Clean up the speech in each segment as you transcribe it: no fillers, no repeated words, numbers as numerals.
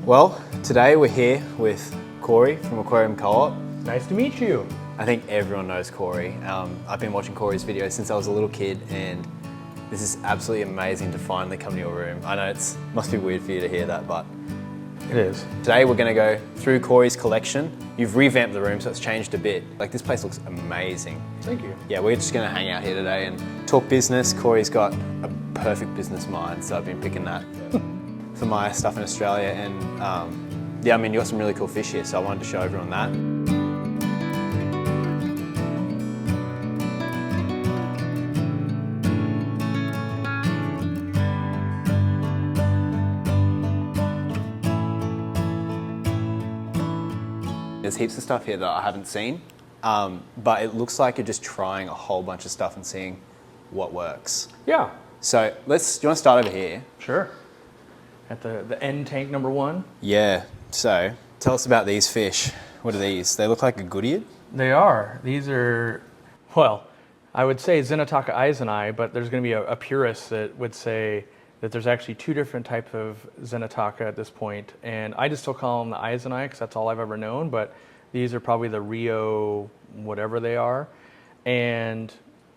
Well, today we're here with Cory from Aquarium Co-Op. Nice to meet you. I think everyone knows Cory. I've been watching Cory's videos since I was a little kid, and this is absolutely amazing to finally come to your room. I know it must be weird for you to hear that, but It is. today we're going to go through Cory's collection. You've revamped the room, so it's changed a bit. Like, this place looks amazing. Thank you. Yeah, we're just going to hang out here today and talk business. Cory's got a perfect business mind, so I've been picking that for my stuff in Australia. And yeah, I mean, you got some really cool fish here, so I wanted to show everyone that. There's heaps of stuff here that I haven't seen, but it looks like you're just trying a whole bunch of stuff and seeing what works. Yeah. So do you want to start over here? Sure. At the end tank number one. Yeah, so tell us about these fish. What are these? They look like a Goodied? They are. These are, well, I would say Xenotaka eiseni, but there's going to be a purist that would say that there's actually two different types of Xenotaka at this point. And I just still call them the eiseni because that's all I've ever known, but these are probably the Rio whatever they are. And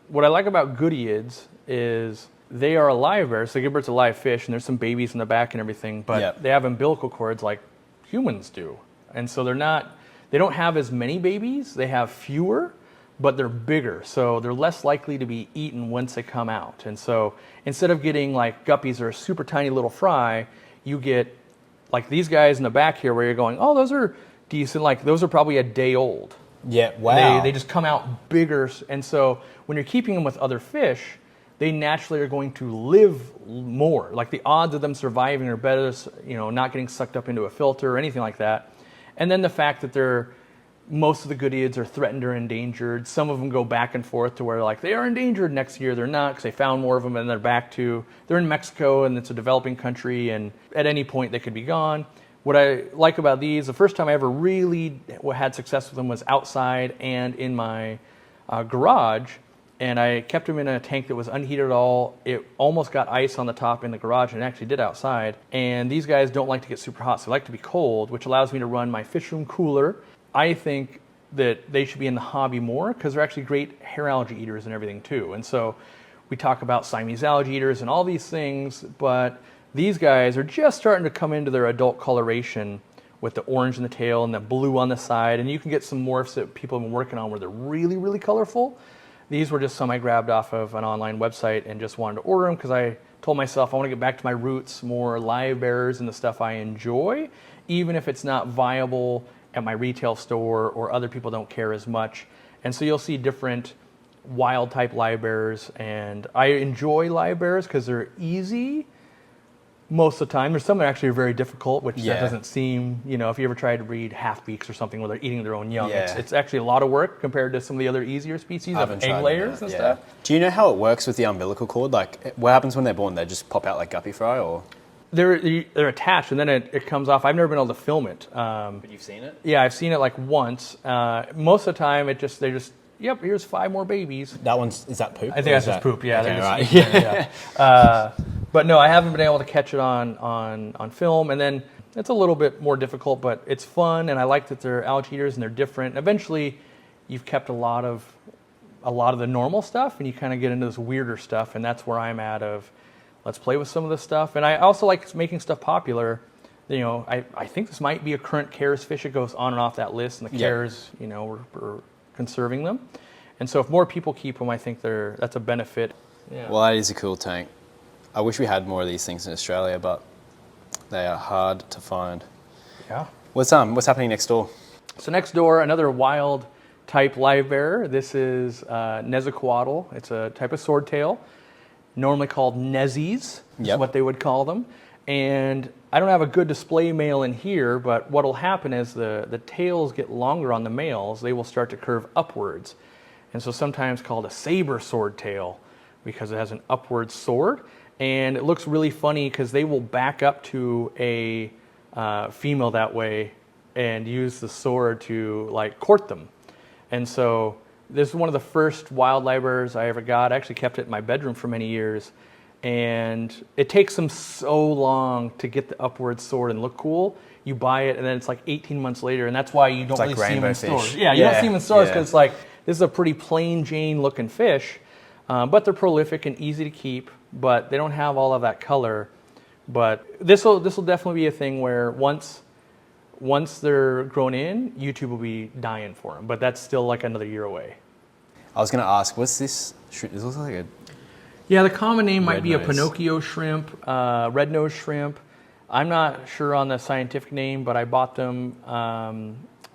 what I like about Goodieds is they are a live bear, so Gilbert's a live fish, and there's some babies in the back and everything, but they have umbilical cords like humans do. And so they don't have as many babies, they have fewer, but they're bigger, so they're less likely to be eaten once they come out. And so instead of getting like guppies or a super tiny little fry, you get like these guys in the back here where you're going, oh, those are decent, like those are probably a day old. Yeah, wow. They just come out bigger, and so when you're keeping them with other fish, they naturally are going to live more. Like the odds of them surviving are better, you know, not getting sucked up into a filter or anything like that. And then the fact that most of the Goodieds are threatened or endangered. Some of them go back and forth to where like they are endangered, next year they're not because they found more of them and they're in Mexico and it's a developing country and at any point they could be gone. What I like about these, the first time I ever really had success with them was outside and in my garage. And I kept them in a tank that was unheated at all. It almost got ice on the top in the garage, and it actually did outside. And these guys don't like to get super hot, so they like to be cold, which allows me to run my fish room cooler. I think that they should be in the hobby more because they're actually great hair algae eaters and everything too. And so we talk about Siamese algae eaters and all these things, but these guys are just starting to come into their adult coloration with the orange in the tail and the blue on the side. And you can get some morphs that people have been working on where they're really, really colorful. These were just some I grabbed off of an online website and just wanted to order them because I told myself I want to get back to my roots, more live bearers and the stuff I enjoy, even if it's not viable at my retail store or other people don't care as much. And so you'll see different wild type live bearers, and I enjoy live bearers because they're easy most of the time. There's some that actually are very difficult, which that doesn't seem, you know, if you ever tried to breed half-beaks or something where they're eating their own young, it's actually a lot of work compared to some of the other easier species of egg layers and stuff. Do you know how it works with the umbilical cord? Like, what happens when they're born? They just pop out like guppy fry, or? They're attached and then it comes off. I've never been able to film it. But you've seen it? Yeah, I've seen it like once. Most of the time they're just, yep, here's 5 more babies. Is that poop? I think that's just poop, yeah. Okay, right. But no, I haven't been able to catch it on film, and then it's a little bit more difficult, but it's fun, and I like that they're algae eaters and they're different. Eventually, you've kept a lot of the normal stuff, and you kind of get into this weirder stuff, and that's where I'm at of, let's play with some of this stuff. And I also like making stuff popular. You know, I think this might be a current CARES fish. It goes on and off that list, and the CARES, you know, we're conserving them. And so if more people keep them, I think that's a benefit. Yeah. Well, that is a cool tank. I wish we had more of these things in Australia, but they are hard to find. Yeah. What's happening next door? So next door, another wild type live bearer. This is Nezis. It's a type of swordtail, normally called Nezis, is what they would call them. And I don't have a good display male in here, but what will happen is the tails get longer on the males. They will start to curve upwards. And so sometimes called a saber swordtail because it has an upward sword. And it looks really funny because they will back up to a female that way and use the sword to like court them. And so this is one of the first wild live bearers I ever got. I actually kept it in my bedroom for many years. and it takes them so long to get the upward sword and look cool. You buy it, and then it's like 18 months later, and that's why you don't really see them in stores. Yeah, you don't see them in stores because it's like, this is a pretty plain Jane looking fish, but they're prolific and easy to keep, but they don't have all of that color. But this will definitely be a thing where once they're grown in, YouTube will be dying for them, but that's still like another year away. I was going to ask, what's this? This looks like a... Yeah, the common name might be a Red-nose. Pinocchio shrimp, red-nosed shrimp. I'm not sure on the scientific name, but I bought them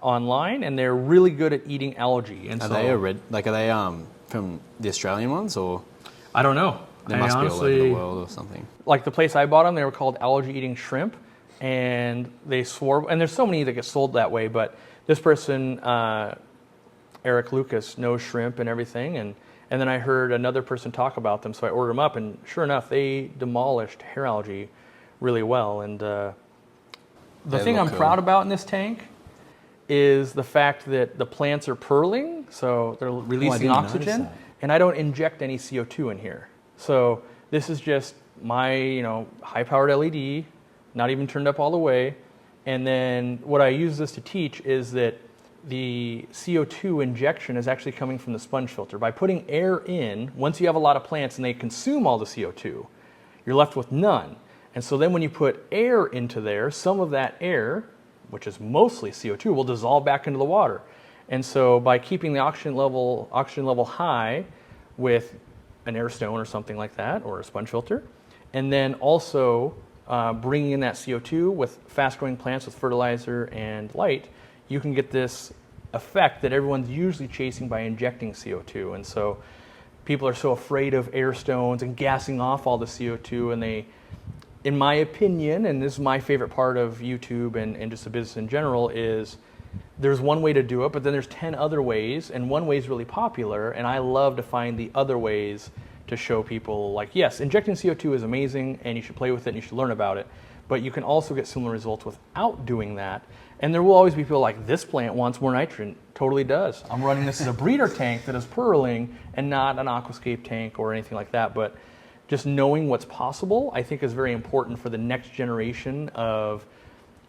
online, and they're really good at eating algae. And Are they from the Australian ones, or? I don't know. They must be all over the world or something. Like the place I bought them, they were called algae-eating shrimp, and they swore. And there's so many that get sold that way, but this person, Eric Lucas, knows shrimp and everything, and then I heard another person talk about them, so I ordered them up, and sure enough, they demolished hair algae really well. And the thing I'm proud about in this tank is the fact that the plants are purling, so they're releasing oxygen, and I don't inject any CO2 in here. So this is just my, high-powered LED, not even turned up all the way. And then what I use this to teach is that the CO2 injection is actually coming from the sponge filter. By putting air in, once you have a lot of plants and they consume all the CO2, you're left with none. And so then when you put air into there, some of that air, which is mostly CO2, will dissolve back into the water. And so by keeping the oxygen level high with an air stone or something like that, or a sponge filter, and then also bringing in that CO2 with fast-growing plants with fertilizer and light, you can get this effect that everyone's usually chasing by injecting CO2. And so people are so afraid of air stones and gassing off all the CO2, and they, in my opinion, and this is my favorite part of YouTube and just the business in general, is there's one way to do it, but then there's 10 other ways, and one way is really popular, and I love to find the other ways to show people, like, yes, injecting CO2 is amazing, and you should play with it, and you should learn about it, but you can also get similar results without doing that. And there will always be people like, this plant wants more nitrogen. Totally does. I'm running this as a breeder tank that is purling and not an aquascape tank or anything like that, but just knowing what's possible, I think, is very important for the next generation of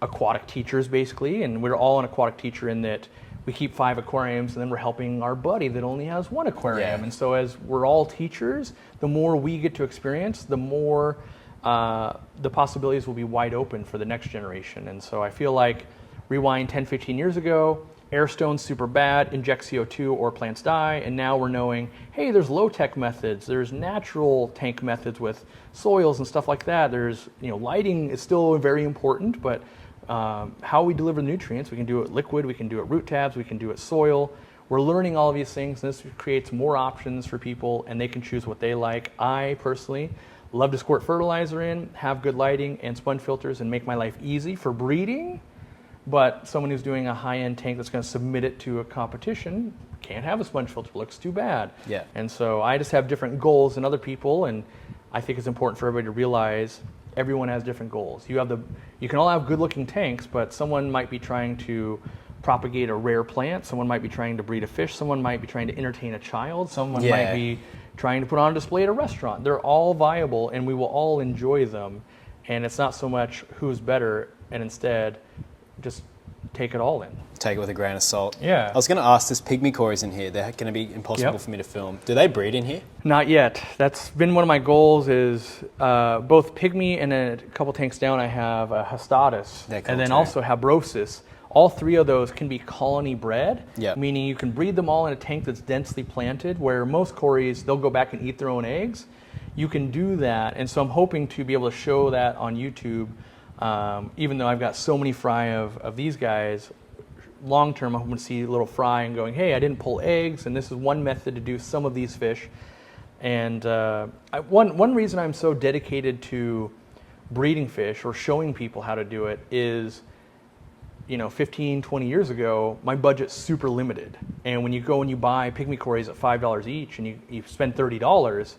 aquatic teachers, basically. And we're all an aquatic teacher in that we keep 5 aquariums, and then we're helping our buddy that only has 1 aquarium. Yeah. And so as we're all teachers, the more we get to experience, the more the possibilities will be wide open for the next generation. And so I feel like rewind 10, 15 years ago, air stone's super bad, inject CO2 or plants die, and now we're knowing, hey, there's low-tech methods, there's natural tank methods with soils and stuff like that. There's, lighting is still very important, but how we deliver the nutrients, we can do it liquid, we can do it root tabs, we can do it soil. We're learning all of these things, and this creates more options for people, and they can choose what they like. I personally love to squirt fertilizer in, have good lighting and sponge filters, and make my life easy for breeding. But someone who's doing a high-end tank that's going to submit it to a competition can't have a sponge filter. It looks too bad. Yeah. And so I just have different goals than other people, and I think it's important for everybody to realize everyone has different goals. You can all have good-looking tanks, but someone might be trying to propagate a rare plant. Someone might be trying to breed a fish. Someone might be trying to entertain a child. Someone might be trying to put on a display at a restaurant. They're all viable, and we will all enjoy them. And it's not so much who's better, and instead just take it all in. Take it with a grain of salt. Yeah. I was going to ask, there's pygmy corys in here. They're going to be impossible for me to film. Do they breed in here? Not yet. That's been one of my goals, is both pygmy, and then a couple tanks down I have Hastatus, and then also Habrosis. All 3 of those can be colony bred, meaning you can breed them all in a tank that's densely planted, where most corys, they'll go back and eat their own eggs. You can do that, and so I'm hoping to be able to show that on YouTube. Even though I've got so many fry of these guys, long term I'm hoping to see a little fry and going, hey, I didn't pull eggs, and this is one method to do some of these fish. And one reason I'm so dedicated to breeding fish or showing people how to do it is, 15, 20 years ago, my budget's super limited. And when you go and you buy pygmy corys at $5 each and you spend $30,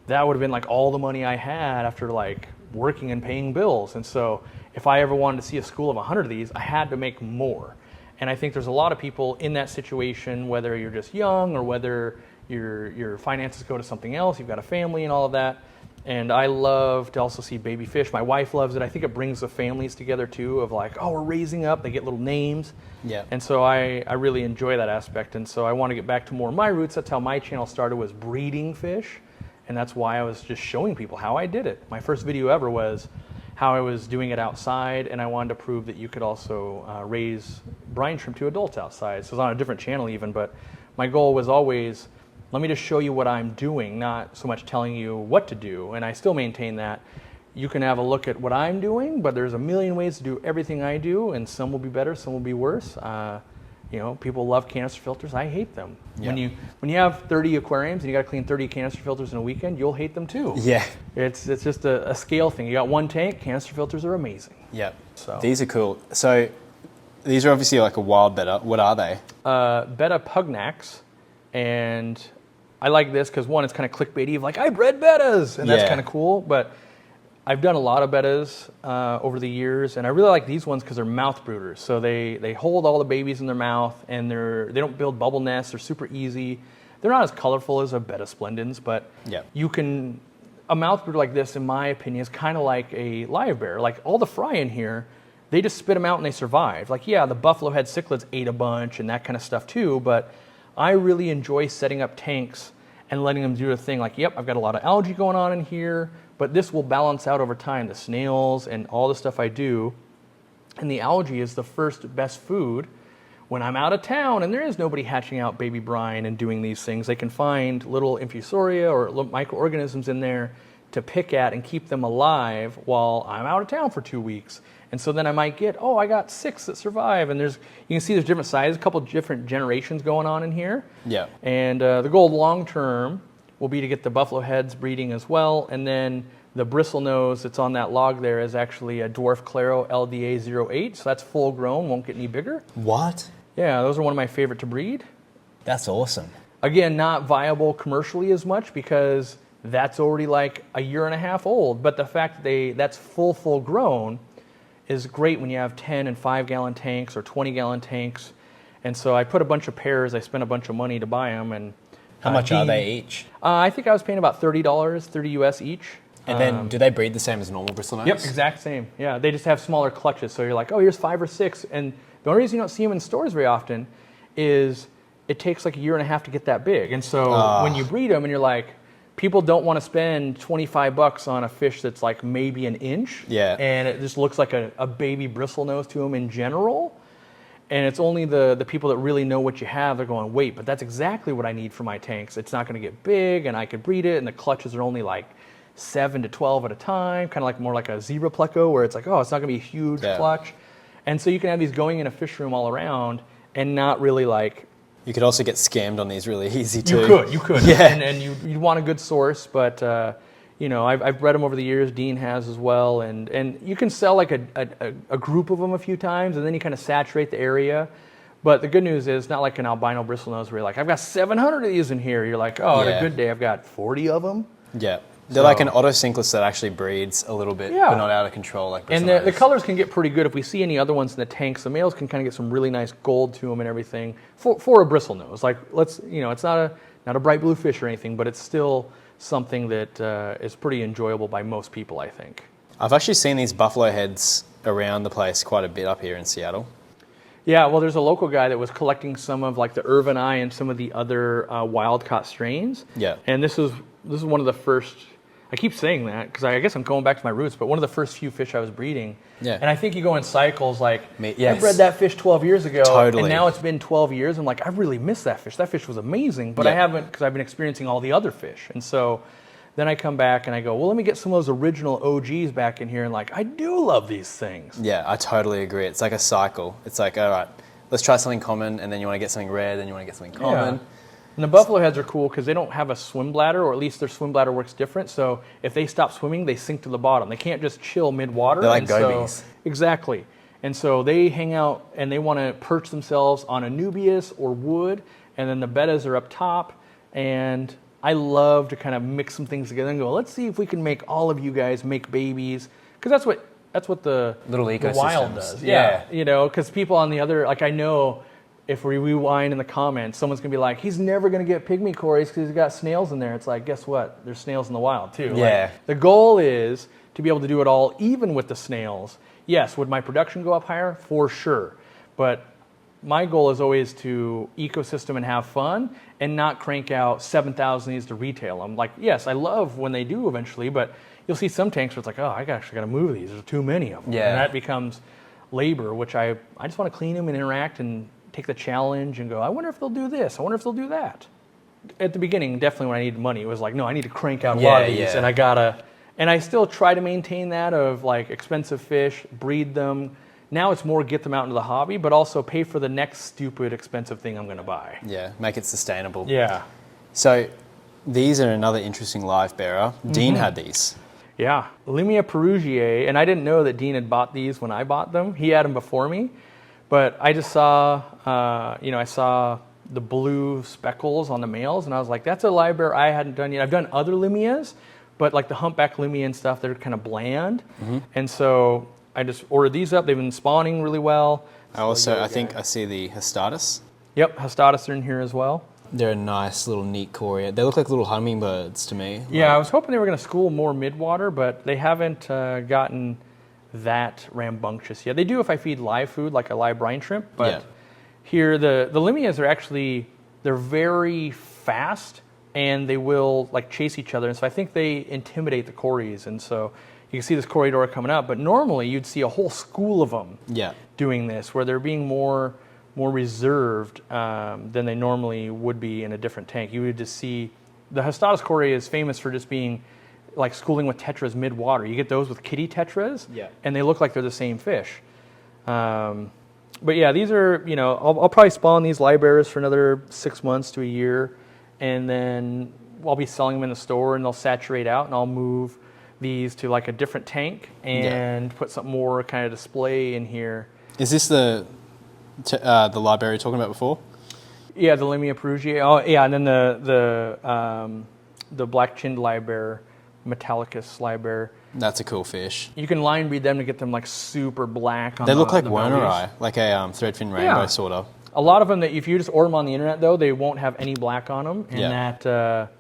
that would have been like all the money I had after like working and paying bills. And so if I ever wanted to see a school of 100 of these, I had to make more. And I think there's a lot of people in that situation, whether you're just young or whether your finances go to something else, you've got a family and all of that. And I love to also see baby fish. My wife loves it. I think it brings the families together too, of like, oh, we're raising up. They get little names. Yeah. And so I really enjoy that aspect. And so I want to get back to more of my roots. That's how my channel started, was breeding fish. And that's why I was just showing people how I did it. My first video ever was how I was doing it outside, and I wanted to prove that you could also raise brine shrimp to adults outside. So it's on a different channel even, but my goal was always, let me just show you what I'm doing, not so much telling you what to do. And I still maintain that. You can have a look at what I'm doing, but there's a million ways to do everything I do, and some will be better, some will be worse. You know, people love canister filters. I hate them. Yeah. When you have 30 aquariums and you got to clean 30 canister filters in a weekend, you'll hate them too. Yeah. It's just a scale thing. You got one tank, canister filters are amazing. Yeah. So These are cool. So these are obviously like a wild betta. What are they? Betta pugnax, and I like this because one, it's kind of clickbaity of like, I bred bettas, and that's kind of cool. But I've done a lot of bettas over the years, and I really like these ones because they're mouth brooders. So they hold all the babies in their mouth, and they don't build bubble nests. They're super easy. They're not as colorful as a betta splendens, but a mouth brooder like this, in my opinion, is kind of like a live bear. Like all the fry in here, they just spit them out and they survive. Like, yeah, the buffalo head cichlids ate a bunch and that kind of stuff too, but I really enjoy setting up tanks and letting them do a thing like, yep, I've got a lot of algae going on in here, but this will balance out over time, the snails and all the stuff I do. And the algae is the first best food when I'm out of town and there is nobody hatching out baby brine and doing these things. They can find little infusoria or little microorganisms in there to pick at and keep them alive while I'm out of town for 2 weeks. And so then I might get, oh, I got 6 that survive. And you can see there's different sizes, a couple different generations going on in here. Yeah. And the goal long term will be to get the buffalo heads breeding as well. And then the bristlenose that's on that log there is actually a dwarf Claro LDA08. So that's full grown, won't get any bigger. What? Yeah, those are one of my favorite to breed. That's awesome. Again, not viable commercially as much because that's already like a year and a half old. But the fact that that's full grown is great when you have 10 and 5 gallon tanks or 20 gallon tanks. And so I put a bunch of pairs. I spent a bunch of money to buy them. And how much are they each? I think I was paying about $30, 30 US each. And then do they breed the same as normal bristlenose? Yep, exact same. Yeah, they just have smaller clutches. So you're like, oh, here's 5 or 6. And the only reason you don't see them in stores very often is it takes like a year and a half to get that big. And so when you breed them and you're like, people don't want to spend $25 on a fish that's like maybe an inch. Yeah. And it just looks like a baby bristlenose to them in general. And it's only the people that really know what you have, they're going, wait, but that's exactly what I need for my tanks. It's not going to get big and I could breed it. And the clutches are only like 7 to 12 at a time, kind of like more like a zebra pleco where it's like, oh, it's not going to be a huge clutch. And so you can have these going in a fish room all around and not really like... You could also get scammed on these really easy too. You could. Yeah. And you want a good source, but you know, I've bred them over the years. Dean has as well, and you can sell like a group of them a few times, and then you kind of saturate the area. But the good news is, not like an albino bristlenose where you're like, I've got 700 of these in here. You're like, oh, on a good day, I've got 40 of them. Yeah. They're like an autosynclus that actually breeds a little bit, but not out of control like bristlenose. And the colors can get pretty good. If we see any other ones in the tanks, the males can kind of get some really nice gold to them and everything for a bristlenose. Like, it's not a bright blue fish or anything, but it's still something that is pretty enjoyable by most people, I think. I've actually seen these buffalo heads around the place quite a bit up here in Seattle. Yeah, well, there's a local guy that was collecting some of like the Irvine Eye and some of the other wild-caught strains. Yeah. And this is one of the first... I keep saying that because I guess I'm going back to my roots, but one of the first few fish I was breeding. Yeah. And I think you go in cycles like, I bred that fish 12 years ago, and now it's been 12 years. I'm like, I really miss that fish. That fish was amazing, but I haven't because I've been experiencing all the other fish. And so then I come back and I go, well, let me get some of those original OGs back in here. And like, I do love these things. Yeah, I totally agree. It's like a cycle. It's like, all right, let's try something common, and then you want to get something rare, then you want to get something common. Yeah. And the buffalo heads are cool because they don't have a swim bladder, or at least their swim bladder works different. So if they stop swimming, they sink to the bottom. They can't just chill mid-water. They're like gobies. Exactly. And so they hang out and they want to perch themselves on Anubias or wood, and then the bettas are up top. And I love to kind of mix some things together and go, let's see if we can make all of you guys make babies, because that's what the little ecosystems. The wild does. Yeah. You know, because people on the other, like I know if we rewind in the comments, someone's gonna be like, he's never gonna get pygmy corys because he's got snails in there. It's like, guess what? There's snails in the wild too. Yeah. Like, the goal is to be able to do it all even with the snails. Yes, would my production go up higher? For sure. But my goal is always to ecosystem and have fun and not crank out 7,000 of these to retail them. Like, yes, I love when they do eventually, but you'll see some tanks where it's like, oh, I actually got to move these. There's too many of them. Yeah. And that becomes labor, which I just want to clean them and interact and take the challenge and go, I wonder if they'll do this. I wonder if they'll do that. At the beginning, definitely when I needed money, it was like, no, I need to crank out a lot of these. And I still try to maintain that of like expensive fish, breed them. Now it's more get them out into the hobby, but also pay for the next stupid expensive thing I'm going to buy. Yeah, make it sustainable. Yeah. So these are another interesting live bearer. Dean had these. Yeah, Limia perugiae, and I didn't know that Dean had bought these when I bought them. He had them before me, but I just saw, I saw the blue speckles on the males, and I was like, that's a live bearer I hadn't done yet. I've done other Limias, but like the humpback Limia and stuff, they're kind of bland, and so I just ordered these up. They've been spawning really well. I think I see the Hastatus. Yep, Hastatus are in here as well. They're a nice little neat Cory. They look like little hummingbirds to me. Yeah, I was hoping they were going to school more midwater, but they haven't gotten that rambunctious yet. They do if I feed live food, like a live brine shrimp, but here the Limias are actually, they're very fast and they will like chase each other. And so I think they intimidate the corys. And so you can see this corridor coming up, but normally you'd see a whole school of them doing this, where they're being more reserved than they normally would be in a different tank. You would just see, the Hastatus cory is famous for just being like schooling with tetras mid-water. You get those with kitty tetras, and they look like they're the same fish. But yeah, these are, I'll probably spawn these livebearers for another 6 months to a year, and then I'll be selling them in the store, and they'll saturate out, and I'll move these to like a different tank and put something more kind of display in here. Is this the livebearer you were talking about before? Yeah, the Limia perugiae. Oh, yeah, and then the black-chinned livebearer, Metallicus livebearer. That's a cool fish. You can line breed them to get them like super black. They look like Werneri, like a threadfin rainbow sort of. A lot of them, that if you just order them on the internet though, they won't have any black on them, and that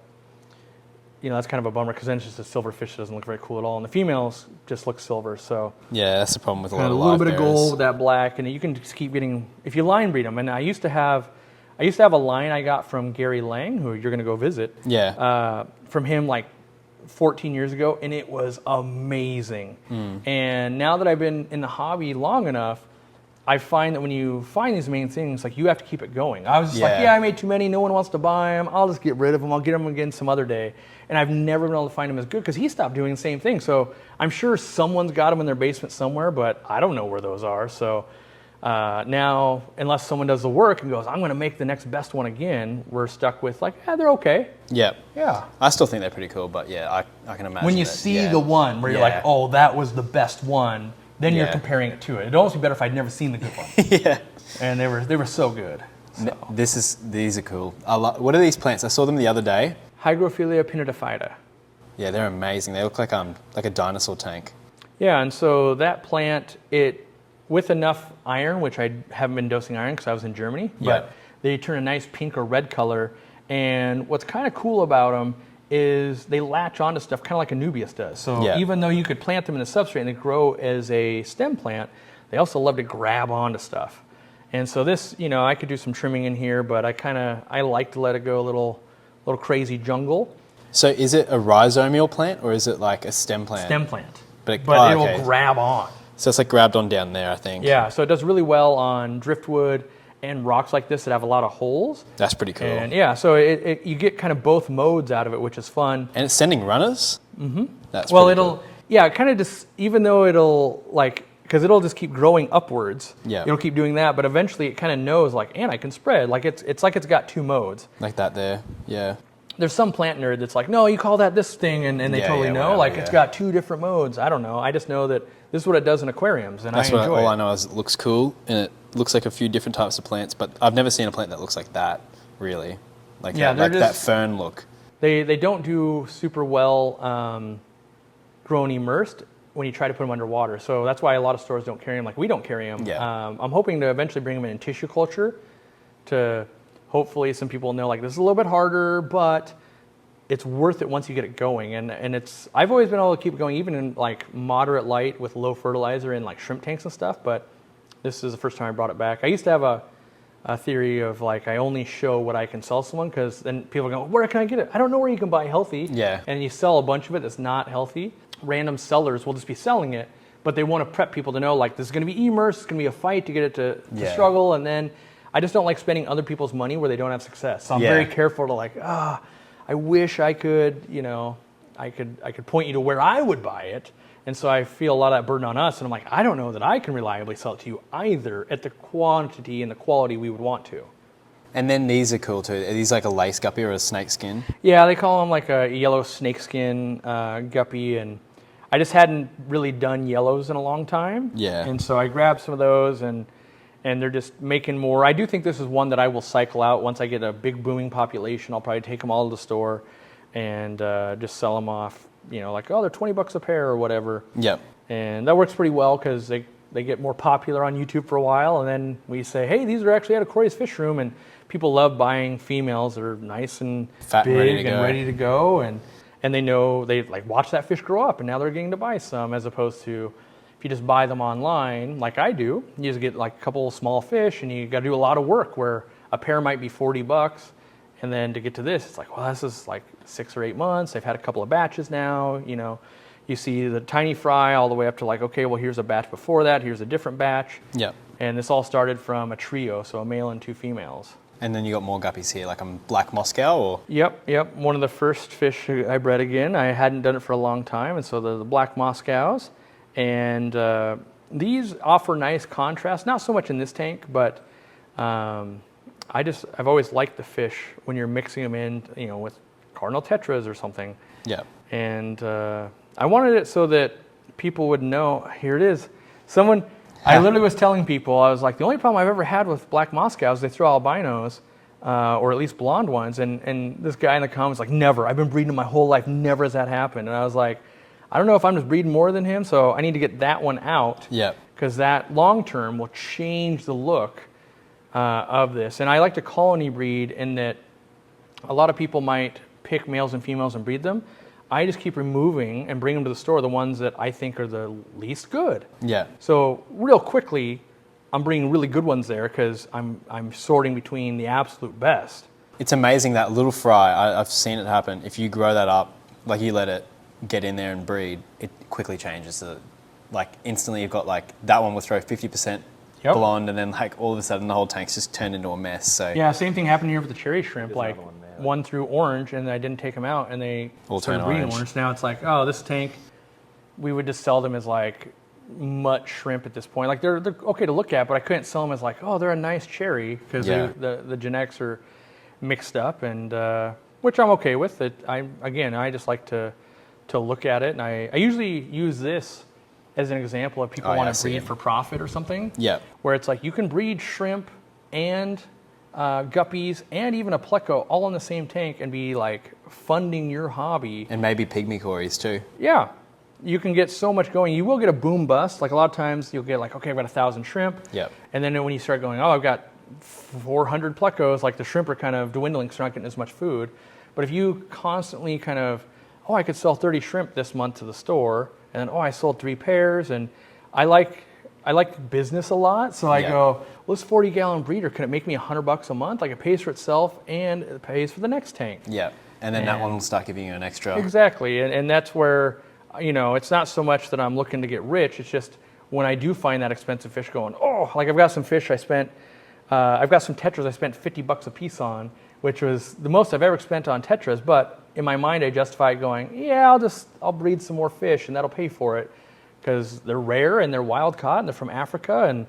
that's kind of a bummer because then it's just a silver fish that doesn't look very cool at all, and the females just look silver. So yeah, that's the problem with a lot of little bit livebearers. of gold with that black, and you can just keep getting, if you line breed them. And I used to have a line I got from Gary Lang, who you're going to go visit. Yeah. From him like 14 years ago, and it was amazing. And now that I've been in the hobby long enough, I find that when you find these main things, like you have to keep it going. I was just like, I made too many, no one wants to buy them, I'll just get rid of them, I'll get them again some other day. And I've never been able to find them as good because he stopped doing the same thing. So I'm sure someone's got them in their basement somewhere, but I don't know where those are. So now, unless someone does the work and goes, I'm going to make the next best one again, we're stuck with like, they're okay. Yeah. Yeah. I still think they're pretty cool, but I can imagine. When you see the one where you're like, oh, that was the best one, then you're comparing it to it. It'd almost be better if I'd never seen the good one. And they were so good. So. These are cool. What are these plants? I saw them the other day. Hygrophila pinnatifida. Yeah, they're amazing. They look like a dinosaur tank. Yeah, and so that plant, with enough iron, which I haven't been dosing iron because I was in Germany, but they turn a nice pink or red color. And what's kind of cool about them is they latch onto stuff kind of like Anubias does. So even though you could plant them in the substrate and they grow as a stem plant, they also love to grab onto stuff. And so this, I could do some trimming in here, but I like to let it go a little crazy jungle. So is it a rhizomial plant or is it like a stem plant? Stem plant. But it'll grab on. So it's like grabbed on down there, I think. Yeah, so it does really well on driftwood and rocks like this that have a lot of holes. That's pretty cool. And so you get kind of both modes out of it, which is fun. And it's sending runners? Mm-hmm. That's pretty cool. Kind of just, even though it'll like, because it'll just keep growing upwards. Yeah. It'll keep doing that, but eventually it kind of knows like, and I can spread. Like it's like it's got two modes. Like that there, yeah. There's some plant nerd that's like, no, you call that this thing, and they totally know. Whatever, it's got two different modes. I don't know. I just know that this is what it does in aquariums, and I enjoy it. All I know is it looks cool, and it looks like a few different types of plants, but I've never seen a plant that looks like that, really. Like that fern look. They don't do super well grown immersed when you try to put them underwater. So that's why a lot of stores don't carry them. Like we don't carry them. Yeah. I'm hoping to eventually bring them in tissue culture to hopefully some people know like this is a little bit harder, but it's worth it once you get it going. And it's, I've always been able to keep it going even in like moderate light with low fertilizer in like shrimp tanks and stuff, but this is the first time I brought it back. I used to have a theory of like I only show what I can sell someone, because then people go, where can I get it? I don't know where you can buy healthy. Yeah. And you sell a bunch of it that's not healthy. Random sellers will just be selling it, but they want to prep people to know like this is going to be immersed, it's going to be a fight to get it to struggle, and then I just don't like spending other people's money where they don't have success. So I'm very careful to like, I wish I could, you know, I could point you to where I would buy it. And so I feel a lot of that burden on us. And I'm like, I don't know that I can reliably sell it to you either at the quantity and the quality we would want to. And then these are cool too. Are these like a lace guppy or a snake skin? Yeah, they call them like a yellow snakeskin guppy. And I just hadn't really done yellows in a long time. Yeah. And so I grabbed some of those, and they're just making more. I do think this is one that I will cycle out once I get a big booming population. I'll probably take them all to the store and just sell them off, you know, like, oh, they're $20 a pair or whatever. Yep. And that works pretty well because they get more popular on YouTube for a while, and then we say, hey, these are actually at a Cory's fish room, and people love buying females that are nice and fat big and ready to go, and they know they like watch that fish grow up, and now they're getting to buy some, as opposed to if you just buy them online, like I do, you just get like a couple of small fish, and you got to do a lot of work where a pair might be $40, and then to get to this, it's like, well, this is like 6 or 8 months. They've had a couple of batches now, you know. You see the tiny fry all the way up to like, okay, well, here's a batch before that, here's a different batch. Yep. And this all started from a trio, so a male and 2 females. And then you got more guppies here, like a black Moscow, or? Yep. One of the first fish I bred again. I hadn't done it for a long time, and so the black Moscows. And these offer nice contrast, not so much in this tank, but I've always liked the fish when you're mixing them in, you know, with cardinal tetras or something. Yeah. And I wanted it so that people would know, here it is. I literally was telling people, I was like, the only problem I've ever had with black Moscows, they throw albinos, or at least blonde ones, and this guy in the comments like, never, I've been breeding them my whole life, never has that happened. And I was like, I don't know if I'm just breeding more than him, so I need to get that one out. Yeah. Because that long term will change the look of this. And I like to colony breed in that a lot of people might pick males and females and breed them. I just keep removing and bring them to the store the ones that I think are the least good. Yeah. So real quickly, I'm bringing really good ones there because I'm sorting between the absolute best. It's amazing that little fry. I've seen it happen. If you grow that up, like you let it get in there and breed, it quickly changes. Like instantly you've got like that one will throw 50% blonde, and then like all of a sudden the whole tank's just turned into a mess. So yeah, same thing happened here with the cherry shrimp. Like one threw orange, and I didn't take them out, and they all started breeding orange. Now it's like, oh, this tank, we would just sell them as like mutt shrimp at this point. Like they're okay to look at, but I couldn't sell them as like, oh, they're a nice cherry, because the genetics are mixed up, and which I'm okay with. I just like to look at it, and I usually use this as an example of people want to breed for profit or something. Yeah. Where it's like you can breed shrimp and guppies and even a pleco all in the same tank and be like funding your hobby. And maybe pygmy corys too. Yeah. You can get so much going. You will get a boom bust. Like a lot of times you'll get like, okay, I've got 1,000 shrimp. Yep. And then when you start going, oh, I've got 400 plecos, like the shrimp are kind of dwindling because they're not getting as much food. But if you constantly kind of, oh, I could sell 30 shrimp this month to the store, and then, oh, I sold 3 pairs, and I like business a lot, so I go, well, this 40-gallon breeder, can it make me $100 a month? Like it pays for itself and it pays for the next tank. Yeah, and then that one will start giving you an extra. Exactly, and that's where, you know, it's not so much that I'm looking to get rich, it's just when I do find that expensive fish going, oh, like I've got some fish I've got some tetras I spent $50 a piece on, which was the most I've ever spent on tetras, but in my mind I justify it going, yeah, I'll breed some more fish and that'll pay for it, because they're rare and they're wild caught and they're from Africa, and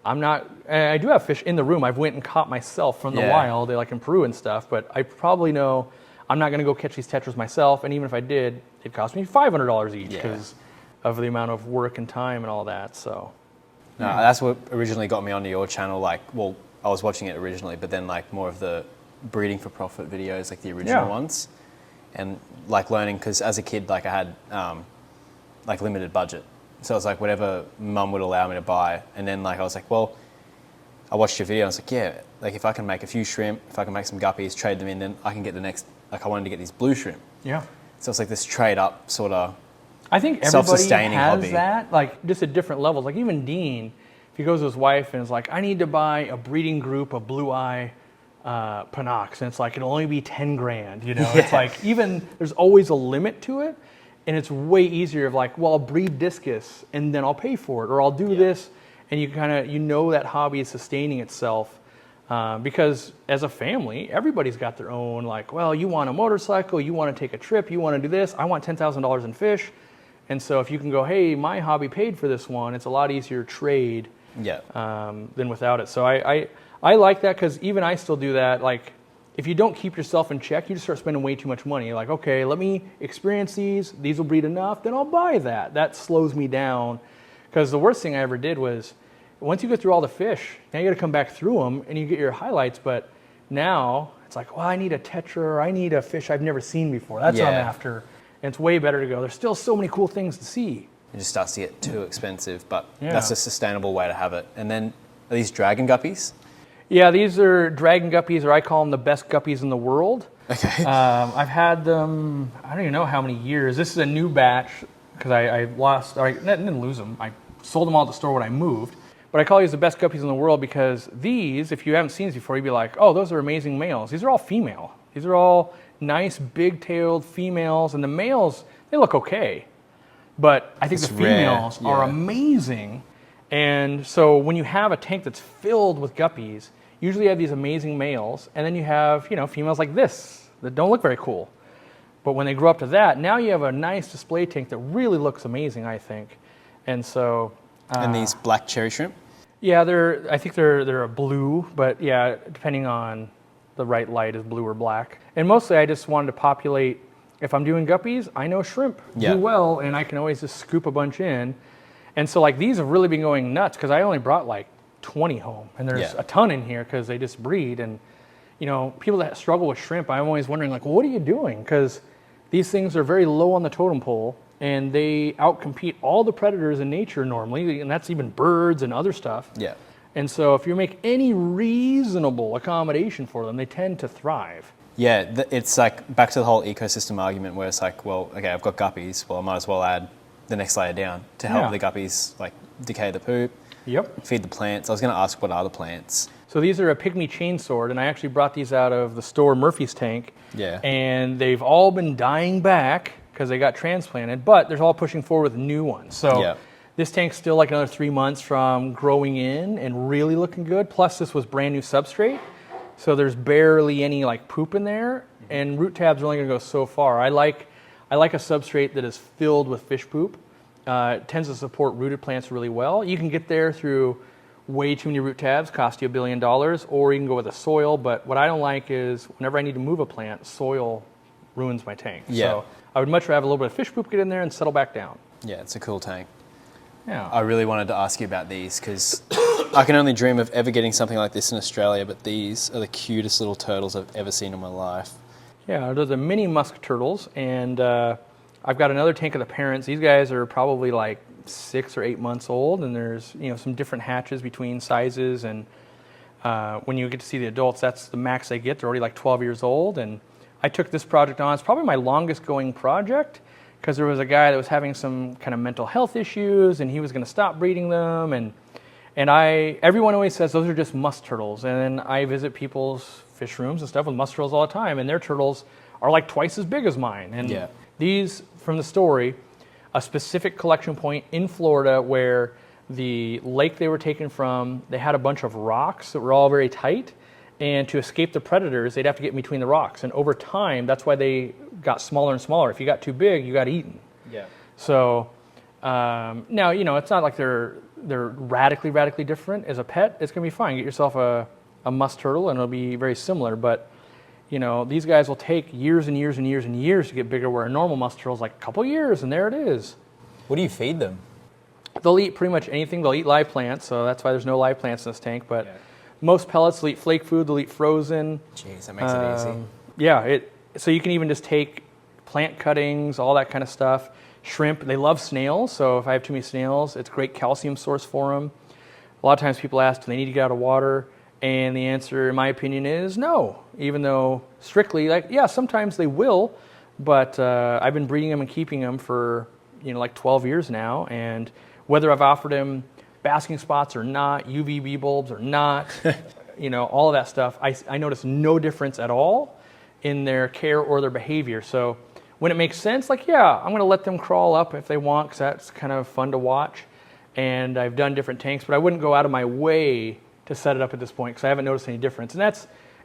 I do have fish in the room I've went and caught myself from the wild, they like in Peru and stuff, but I probably know I'm not going to go catch these tetras myself, and even if I did, it'd cost me $500 each because of the amount of work and time and all that. So no, that's what originally got me onto your channel. Like, well, I was watching it originally, but then like more of the breeding for profit videos, like the original ones, and like learning, because as a kid, like I had like limited budget, so it was like whatever mum would allow me to buy, and then like I was like, well, I watched your video and I was like, yeah, like if I can make a few shrimp, if I can make some guppies, trade them in, then I can get the next, like I wanted to get these blue shrimp. Yeah. So it's like this trade up sort of I think everybody self-sustaining has hobby. that, like just at different levels. Like even Dean, if he goes to his wife and is like, I need to buy a breeding group of blue eye pugnax, and it's like, it'll only be 10 grand, you know? Yeah. It's like, even, there's always a limit to it, and it's way easier of like, well, I'll breed discus, and then I'll pay for it, or I'll do this, and you kind of, you know that hobby is sustaining itself, because as a family, everybody's got their own, like, well, you want a motorcycle, you want to take a trip, you want to do this, I want $10,000 in fish, and so if you can go, hey, my hobby paid for this one, it's a lot easier to trade than without it. So I like that, because even I still do that. Like, if you don't keep yourself in check, you just start spending way too much money. You're like, okay, let me experience these will breed enough, then I'll buy that. That slows me down, because the worst thing I ever did was, once you go through all the fish, now you got to come back through them and you get your highlights, but now it's like, well, I need a tetra, or I need a fish I've never seen before. That's what I'm after. And it's way better to go. There's still so many cool things to see. It just starts to get too expensive, but that's a sustainable way to have it. And then are these dragon guppies? Yeah, these are dragon guppies, or I call them the best guppies in the world. Okay. I've had them, I don't even know how many years. This is a new batch, because I didn't lose them. I sold them all at the store when I moved. But I call these the best guppies in the world because these, if you haven't seen these before, you'd be like, oh, those are amazing males. These are all female. These are all nice, big-tailed females. And the males, they look okay. But I think the females are amazing. And so when you have a tank that's filled with guppies, usually you have these amazing males. And then you have, you know, females like this that don't look very cool. But when they grow up to that, now you have a nice display tank that really looks amazing, I think. And so... and these black cherry shrimp? Yeah, I think they're a blue, but yeah, depending on the right light is blue or black. And mostly I just wanted to populate, if I'm doing guppies, I know shrimp do well, and I can always just scoop a bunch in. And so like these have really been going nuts, because I only brought like 20 home, and there's a ton in here because they just breed. And you know, people that struggle with shrimp, I'm always wondering like, well, what are you doing? Because these things are very low on the totem pole, and they outcompete all the predators in nature normally, and that's even birds and other stuff. Yeah. And so if you make any reasonable accommodation for them, they tend to thrive. Yeah, it's like back to the whole ecosystem argument where it's like, well, okay, I've got guppies, well, I might as well add the next layer down to help the guppies like decay the poop, feed the plants. I was going to ask, what are the plants? So these are a pygmy chainsword, and I actually brought these out of the store, Murphy's Tank. Yeah. And they've all been dying back because they got transplanted, but they're all pushing forward with new ones. So this tank's still like another 3 months from growing in and really looking good. Plus this was brand new substrate, so there's barely any like poop in there, and root tabs are only gonna go so far. I like a substrate that is filled with fish poop. It tends to support rooted plants really well. You can get there through way too many root tabs, cost you $1 billion, or you can go with a soil, but what I don't like is whenever I need to move a plant, soil ruins my tank. So I would much rather have a little bit of fish poop get in there and settle back down. Yeah, it's a cool tank. Yeah. I really wanted to ask you about these because I can only dream of ever getting something like this in Australia, but these are the cutest little turtles I've ever seen in my life. Yeah, those are mini musk turtles, and I've got another tank of the parents. These guys are probably like 6 or 8 months old, and there's some different hatches between sizes, and when you get to see the adults, that's the max they get. They're already like 12 years old, and I took this project on. It's probably my longest going project because there was a guy that was having some kind of mental health issues, and he was going to stop breeding them, and everyone always says those are just musk turtles, and then I visit people's fish rooms and stuff with musk turtles all the time, and their turtles are like twice as big as mine. And these, from the story, a specific collection point in Florida where the lake they were taken from, they had a bunch of rocks that were all very tight, and to escape the predators, they'd have to get in between the rocks. And over time, that's why they got smaller and smaller. If you got too big, you got eaten. Yeah. So now, it's not like they're radically different. As a pet, it's going to be fine. Get yourself a musk turtle, and it'll be very similar. But, these guys will take years and years and years and years to get bigger, where a normal musk turtle is like a couple years, and there it is. What do you feed them? They'll eat pretty much anything. They'll eat live plants, so that's why there's no live plants in this tank. But most pellets, they'll eat flake food, they'll eat frozen. Jeez, that makes it easy. Yeah, so you can even just take plant cuttings, all that kind of stuff. Shrimp, they love snails, so if I have too many snails, it's a great calcium source for them. a lot of times people ask, do they need to get out of water? And the answer, in my opinion, is no. Even though strictly, like, yeah, sometimes they will, but I've been breeding them and keeping them for, like 12 years now. And whether I've offered them basking spots or not, UVB bulbs or not, all of that stuff, I notice no difference at all in their care or their behavior. So when it makes sense, like, yeah, I'm going to let them crawl up if they want, because that's kind of fun to watch. And I've done different tanks, but I wouldn't go out of my way to set it up at this point because I haven't noticed any difference. And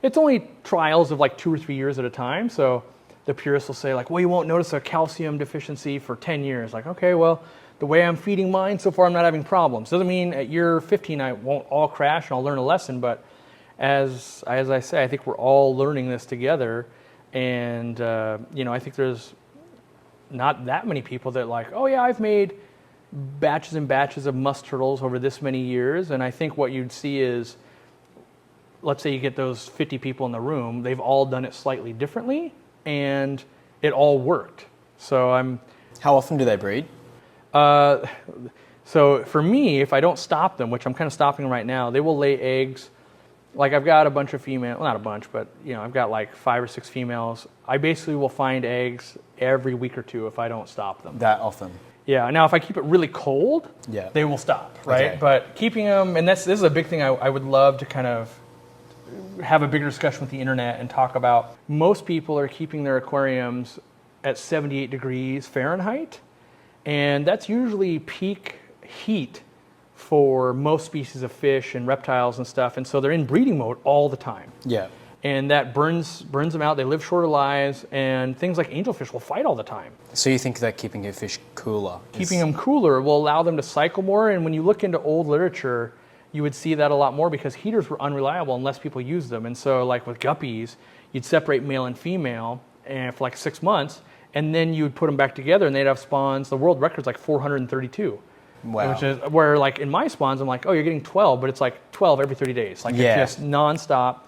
it's only trials of like 2 or 3 years at a time. So the purists will say like, well, you won't notice a calcium deficiency for 10 years. Like, okay, well, the way I'm feeding mine, so far I'm not having problems. Doesn't mean at year 15 I won't all crash and I'll learn a lesson, but as I say, I think we're all learning this together. And, I think there's not that many people that like, oh yeah, I've made batches and batches of musk turtles over this many years. And I think what you'd see is, let's say you get those 50 people in the room, they've all done it slightly differently and it all worked. So How often do they breed? So for me, if I don't stop them, which I'm kind of stopping right now, they will lay eggs. Like I've got a bunch of females, well, not a bunch, but I've got like 5 or 6 females. I basically will find eggs every week or two if I don't stop them. That often? Yeah. Now, if I keep it really cold, they will stop, right? Okay. But keeping them, and this is a big thing I would love to kind of have a bigger discussion with the internet and talk about. Most people are keeping their aquariums at 78 degrees Fahrenheit, and that's usually peak heat for most species of fish and reptiles and stuff, and so they're in breeding mode all the time. Yeah. And that burns them out. They live shorter lives, and things like angelfish will fight all the time. So you think that keeping your fish cooler? Keeping them cooler will allow them to cycle more, and when you look into old literature, you would see that a lot more because heaters were unreliable unless people used them. And so like with guppies, you'd separate male and female for like 6 months, and then you would put them back together and they'd have spawns. The world record's like 432. Wow. Which is where, like, in my spawns, I'm like, oh, you're getting 12, but it's like 12 every 30 days. Like, it's just nonstop.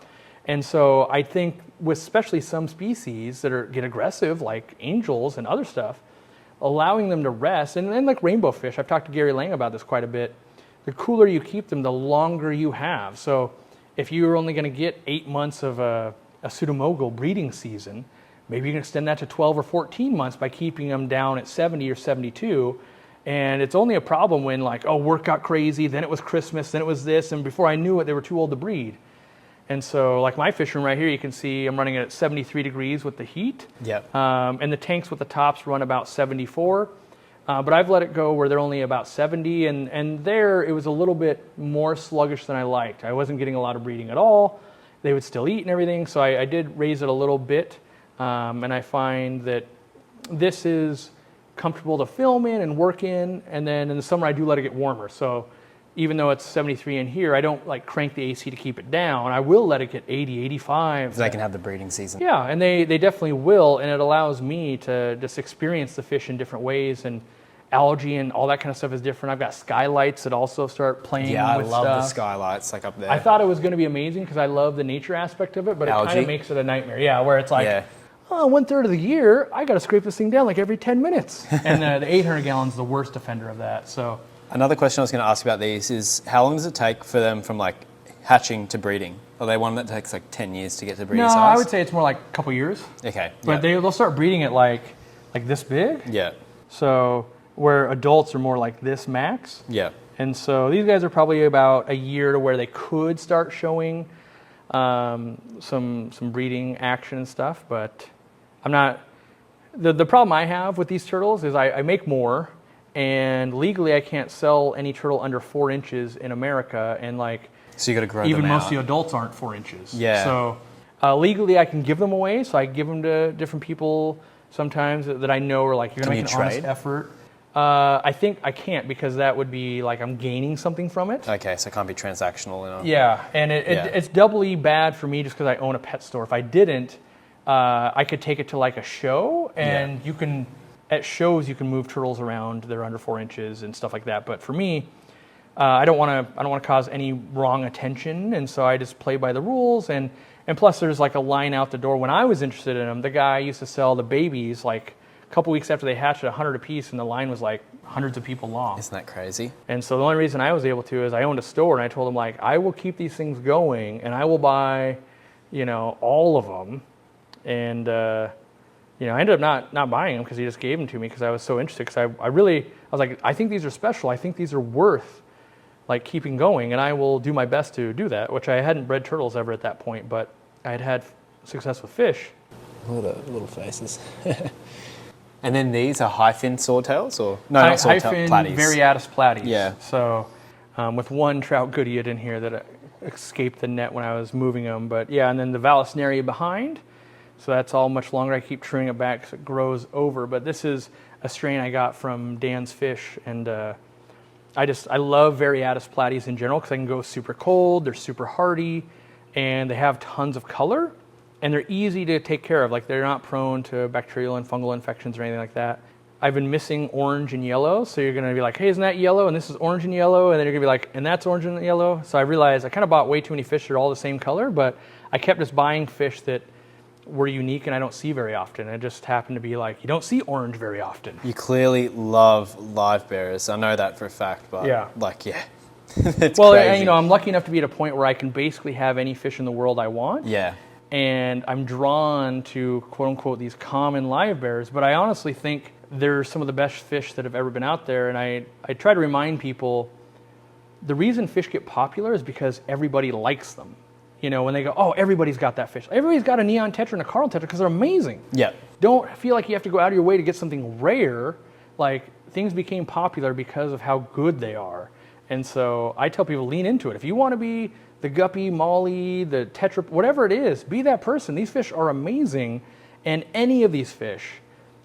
And so I think with especially some species that get aggressive, like angels and other stuff, allowing them to rest, and like rainbow fish, I've talked to Gary Lang about this quite a bit, the cooler you keep them, the longer you have. So if you're only going to get 8 months of a pseudomogul breeding season, maybe you can extend that to 12 or 14 months by keeping them down at 70 or 72. And it's only a problem when like, oh, work got crazy, then it was Christmas, then it was this, and before I knew it, they were too old to breed. And so like my fish room right here, you can see I'm running it at 73 degrees with the heat. Yep. And the tanks with the tops run about 74. But I've let it go where they're only about 70, and there it was a little bit more sluggish than I liked. I wasn't getting a lot of breeding at all. They would still eat and everything, so I did raise it a little bit. And I find that this is comfortable to film in and work in, and then in the summer I do let it get warmer. So even though it's 73 in here, I don't like crank the AC to keep it down. I will let it get 80, 85. So they can have the breeding season. Yeah, and they definitely will, and it allows me to just experience the fish in different ways, and algae and all that kind of stuff is different. I've got skylights that also start playing with stuff. Yeah, I love the skylights like up there. I thought it was going to be amazing because I love the nature aspect of it, but it kind of makes it a nightmare. Yeah, where it's like, oh, 1/3 of the year, I got to scrape this thing down like every 10 minutes. And the 800 gallons is the worst offender of that. So another question I was going to ask about these is how long does it take for them from like hatching to breeding? Are they one that takes like 10 years to get to breeding size? No, I would say it's more like a couple years. Okay. But they'll start breeding at like this big. Yeah. So where adults are more like this max. Yeah. And so these guys are probably about a year to where they could start showing some breeding action and stuff, but I'm not. The problem I have with these turtles is I make more, and legally I can't sell any turtle under 4 inches in America, and like so you got to grow even them out. most of the adults aren't 4 inches. Yeah. So legally I can give them away, so I give them to different people sometimes that I know are like, you're gonna make an honest effort. I think I can't because that would be like I'm gaining something from it. Okay, so it can't be transactional. Yeah, and it's doubly bad for me just because I own a pet store. If I didn't, I could take it to like a show, and you can at shows you can move turtles around. They're under 4 inches and stuff like that. But for me, I don't want to cause any wrong attention, and so I just play by the rules. And plus, there's like a line out the door. When I was interested in them, the guy used to sell the babies like a couple weeks after they hatched at 100 a piece, and the line was like hundreds of people long. Isn't that crazy? And so the only reason I was able to is I owned a store, and I told them, like, I will keep these things going, and I will buy, you know, all of them. And, you know, I ended up not buying them because he just gave them to me because I was so interested. Because I was like, I think these are special. I think these are worth, like, keeping going, and I will do my best to do that, which I hadn't bred turtles ever at that point, but I had success with fish. Little faces. And then these are high-fin swordtails, or no, not swordtails, high-fin platies. Variatus platies. Yeah. So with one trout Goodied in here that escaped the net when I was moving them, but yeah, and then the Vallisneria behind. So that's all much longer. I keep trimming it back because it grows over. But this is a strain I got from Dan's Fish, and I love Variatus platies in general because I can go super cold. They're super hardy, and they have tons of color. And they're easy to take care of. Like, they're not prone to bacterial and fungal infections or anything like that. I've been missing orange and yellow, so you're gonna be like, hey, isn't that yellow? And this is orange and yellow, and then you're gonna be like, and that's orange and yellow. So I realized I kind of bought way too many fish that are all the same color, but I kept just buying fish that were unique and I don't see very often. It just happened to be like, you don't see orange very often. You clearly love livebearers. I know that for a fact, but yeah. Like, yeah. It's well, crazy. And, you know, I'm lucky enough to be at a point where I can basically have any fish in the world I want. Yeah. And I'm drawn to, quote unquote, these common livebearers, but I honestly think they're some of the best fish that have ever been out there. And I try to remind people, the reason fish get popular is because everybody likes them. You know, when they go, oh, everybody's got that fish. Everybody's got a neon tetra and a coral tetra because they're amazing. Yeah. Don't feel like you have to go out of your way to get something rare. Like, things became popular because of how good they are. And so I tell people, lean into it. If you want to be the guppy, molly, the tetra, whatever it is, be that person. These fish are amazing. And any of these fish,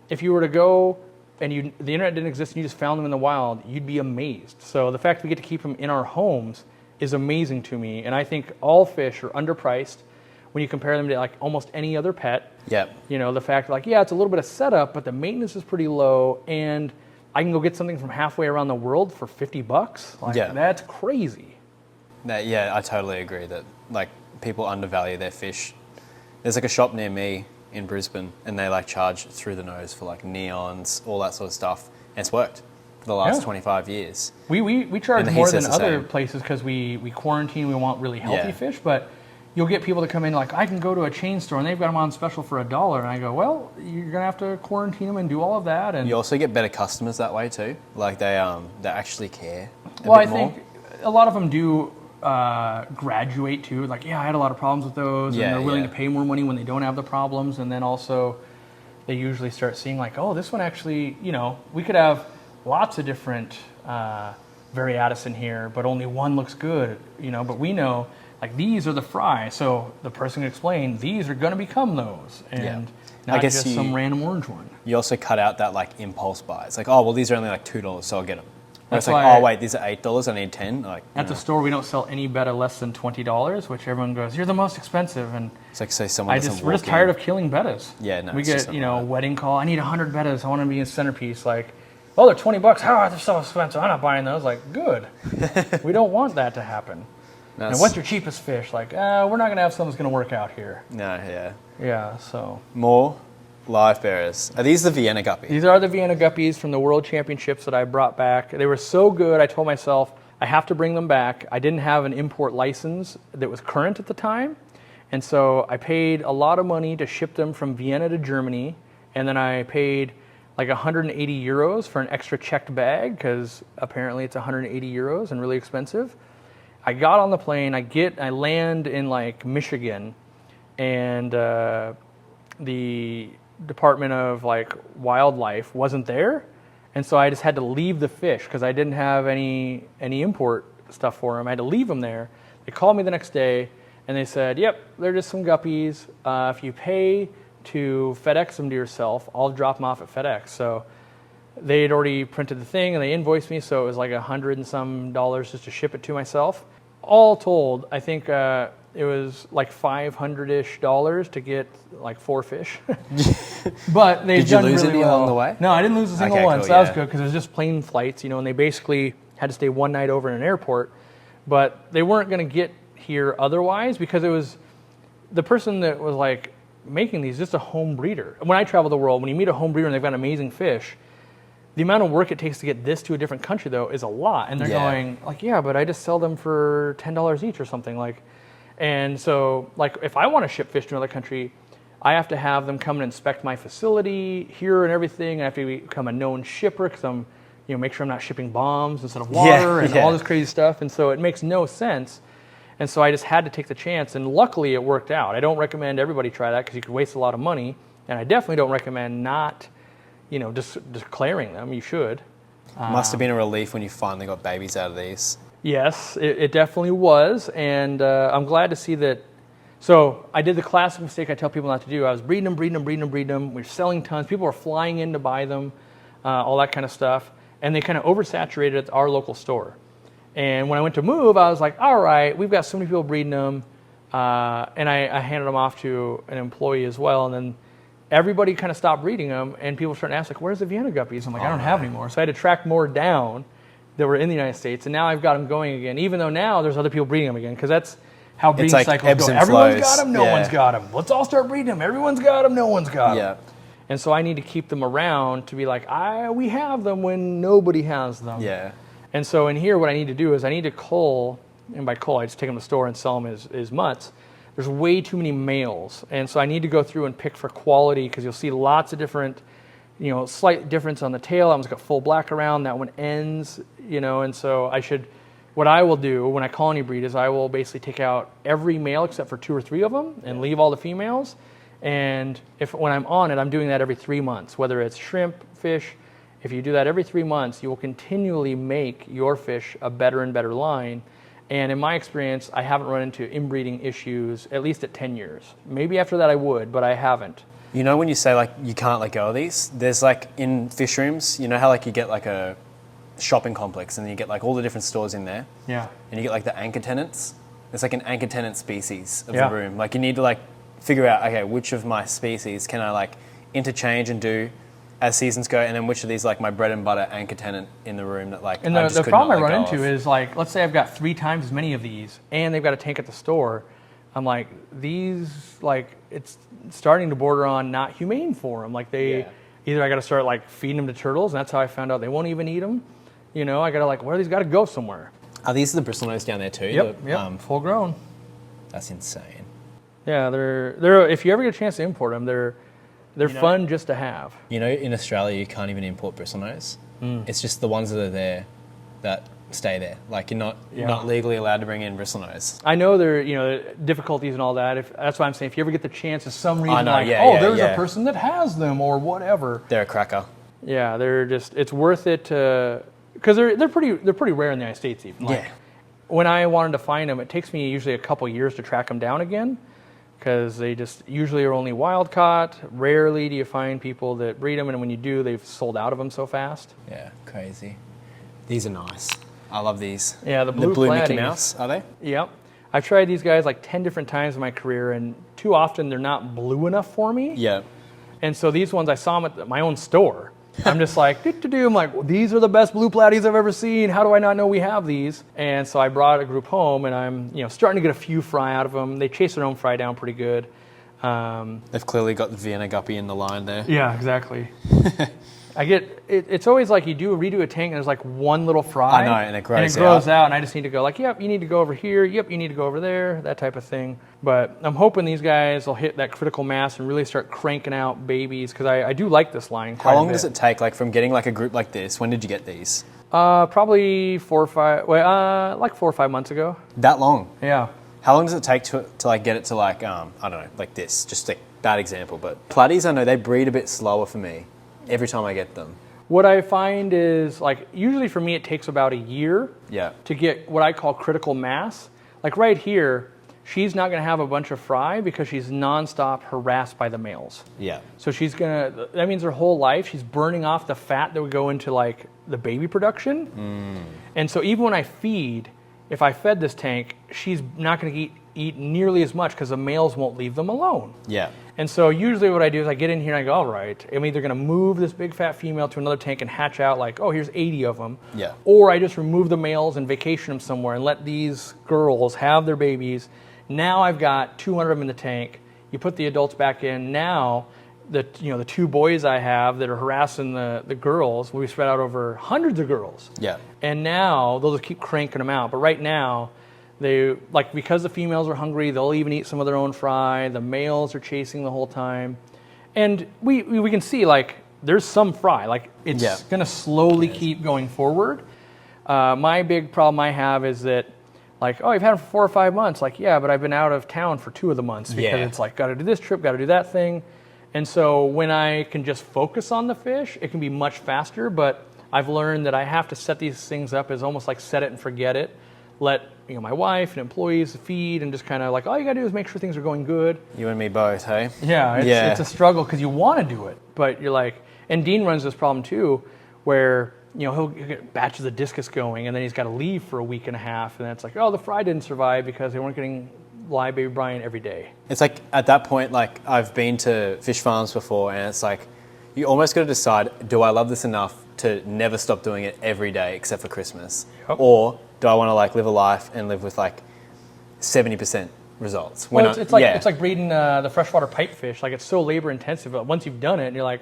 if you were to go and the internet didn't exist and you just found them in the wild, you'd be amazed. So the fact we get to keep them in our homes is amazing to me. And I think all fish are underpriced when you compare them to like almost any other pet. Yep. You know, the fact like, yeah, it's a little bit of setup, but the maintenance is pretty low, and I can go get something from halfway around the world for $50. Like, yeah. That's crazy. Yeah, I totally agree that like people undervalue their fish. There's like a shop near me in Brisbane, and they like charge through the nose for like neons, all that sort of stuff, and it's worked for the last 25 years. We charge more than other same. places because we quarantine. We want really healthy Yeah. fish, but you'll get people to come in like, I can go to a chain store and they've got them on special for $1, and I go, well, you're gonna have to quarantine them and do all of that. And you also get better customers that way too. Like they actually care. Well, I think a lot of them do graduate too. Like, yeah, I had a lot of problems with those, and they're willing to pay more money when they don't have the problems. And then also, they usually start seeing like, oh, this one actually, you know, we could have lots of different Variatus in here, but only one looks good, you know. But we know like these are the fry, so the person can explain these are going to become those, and not just some random orange one. You also cut out that like impulse buy. It's like, oh well, these are only like $2, so I'll get them. That's it's like, why oh wait, these are $8. I need 10. Like at the store, we don't sell any betta less than $20, which everyone goes, "You're the most expensive." And it's like, say someone we're just tired of killing bettas. Yeah, no. We get wedding call. I need 100 bettas. I want to be a centerpiece. Like, oh, they're $20. Oh, they're so expensive. I'm not buying those. Like, good. We don't want that to happen. And what's your cheapest fish? Like, we're not gonna have something that's gonna work out here. No, yeah. Yeah. So more livebearers. Are these the Vienna guppies? These are the Vienna guppies from the World Championships that I brought back. They were so good, I told myself, I have to bring them back. I didn't have an import license that was current at the time, and so I paid a lot of money to ship them from Vienna to Germany, and then I paid like 180 euros for an extra checked bag, because apparently it's 180 euros and really expensive. I got on the plane, I land in like Michigan, and the Department of like Wildlife wasn't there, and so I just had to leave the fish because I didn't have any import stuff for them. I had to leave them there. They called me the next day and they said, yep, they're just some guppies. If you pay to FedEx them to yourself, I'll drop them off at FedEx. So they had already printed the thing and they invoiced me, so it was like $100 and some just to ship it to myself. All told, I think it was like $500-ish to get like 4 fish. But they've done really well. Did you lose any along the way? No, I didn't lose a single one, so that was good because it was just plane flights, you know, and they basically had to stay one night over in an airport. But they weren't going to get here otherwise because it was the person that was like making these, just a home breeder. When I travel the world, when you meet a home breeder and they've got amazing fish, the amount of work it takes to get this to a different country though is a lot. And they're going like, yeah, but I just sell them for $10 each or something like. And so like if I want to ship fish to another country, I have to have them come and inspect my facility here and everything. I have to become a known shipper because I'm, make sure I'm not shipping bombs instead of water and all this crazy stuff. And so it makes no sense. And so I just had to take the chance. And luckily it worked out. I don't recommend everybody try that because you could waste a lot of money. And I definitely don't recommend not, declaring them. You should. Must have been a relief when you finally got babies out of these. Yes, it definitely was. And I'm glad to see that. So I did the classic mistake I tell people not to do. I was breeding them. We were selling tons. People were flying in to buy them, all that kind of stuff. And they kind of oversaturated at our local store. And when I went to move, I was like, all right, we've got so many people breeding them. And I handed them off to an employee as well. And then everybody kind of stopped breeding them. And people started to ask, like, where's the Vienna guppies? I'm like, I don't have any more. So I had to track more down that were in the United States. And now I've got them going again, even though now there's other people breeding them again. Because that's how breeding cycles go. Everyone's got them, no one's got them. Let's all start breeding them. Everyone's got them, no one's got them. And so I need to keep them around to be like, we have them when nobody has them. Yeah. And so in here, what I need to do is I need to cull, and by cull, I just take them to the store and sell them as mutts. There's way too many males. And so I need to go through and pick for quality because you'll see lots of different, slight difference on the tail. That one's got full black around. That one ends, and so what I will do when I colony breed is I will basically take out every male except for 2 or 3 of them and leave all the females. And when I'm on it, I'm doing that every 3 months, whether it's shrimp, fish. If you do that every 3 months, you will continually make your fish a better and better line. And in my experience, I haven't run into inbreeding issues, at least at 10 years. Maybe after that I would, but I haven't. When you say like you can't let go of these, there's like in fish rooms, how like you get like a shopping complex and then you get like all the different stores in there. Yeah. And you get like the anchor tenants. It's like an anchor tenant species of the room. Like you need to like figure out, okay, which of my species can I like interchange and do as seasons go, and then which of these like my bread and butter anchor tenant in the room that like. And the problem I run into is like, let's say I've got 3 times as many of these, and they've got a tank at the store. I'm like, these like it's starting to border on not humane for them. Like either I got to start like feeding them to turtles, and that's how I found out they won't even eat them. I got to like, well, these got to go somewhere. Are these the bristlenose down there too? Yep. Full grown. That's insane. Yeah, they're. If you ever get a chance to import them, they're fun just to have. In Australia, you can't even import bristlenose. It's just the ones that are there that stay there. Like you're not legally allowed to bring in bristlenose. I know there difficulties and all that. That's why I'm saying if you ever get the chance, for some reason there's a person that has them or whatever. They're a cracker. Yeah, it's worth it to because they're pretty rare in the United States even. Like, when I wanted to find them, it takes me usually a couple years to track them down again. Because they just usually are only wild caught. Rarely do you find people that breed them, and when you do, they've sold out of them so fast. Yeah, crazy. These are nice. I love these. Yeah, the blue Mickey Mouse, are they? Yep. I've tried these guys like 10 different times in my career, and too often they're not blue enough for me. Yeah. And so these ones, I saw them at my own store. I'm just like, I'm like, well, these are the best blue platies I've ever seen. How do I not know we have these? And so I brought a group home, and I'm starting to get a few fry out of them. They chase their own fry down pretty good. They've clearly got the Vienna guppy in the line there. Yeah, exactly. It's always like you redo a tank and there's like one little fry. I know, and it grows out. And I just need to go like, yep, you need to go over here. Yep, you need to go over there. That type of thing. But I'm hoping these guys will hit that critical mass and really start cranking out babies because I do like this line quite a bit. How long does it take like from getting like a group like this? When did you get these? Probably 4 or 5 months ago. That long? Yeah. How long does it take to like get it to like, I don't know, like this? Just a bad example. But Platies, I know they breed a bit slower for me. Every time I get them. What I find is, like, usually for me it takes about a year to get what I call critical mass. Like right here, she's not going to have a bunch of fry because she's nonstop harassed by the males. Yeah. So that means her whole life she's burning off the fat that would go into like the baby production. And so even when I feed, if I fed this tank, she's not going to eat nearly as much because the males won't leave them alone. Yeah. And so usually what I do is I get in here and I go, all right, I'm either going to move this big fat female to another tank and hatch out like, oh, here's 80 of them. Yeah. Or I just remove the males and vacation them somewhere and let these girls have their babies. Now I've got 200 of them in the tank. You put the adults back in. Now the 2 boys I have that are harassing the girls, we spread out over hundreds of girls. Yeah. And now they'll just keep cranking them out. But right now, they like because the females are hungry, they'll even eat some of their own fry. The males are chasing the whole time, and we can see like there's some fry. Like it's gonna slowly keep going forward. My big problem I have is that like, oh, you've had them for 4 or 5 months. Like, yeah, but I've been out of town for 2 of the months because it's like got to do this trip, got to do that thing. And so when I can just focus on the fish, it can be much faster. But I've learned that I have to set these things up as almost like set it and forget it. Let my wife and employees feed and just kind of like all you gotta do is make sure things are going good. You and me both, hey? Yeah, it's a struggle because you want to do it, but you're like, and Dean runs this problem too, where he'll get batches of discus going and then he's got to leave for a week and a half, and then it's like, oh, the fry didn't survive because they weren't getting live baby brine every day. It's like at that point, like I've been to fish farms before, and it's like you almost got to decide: do I love this enough to never stop doing it every day except for Christmas, or do I want to like live a life and live with like 70% results? Well, it's like breeding the freshwater pipefish. Like it's so labor intensive, but once you've done it, and you're like,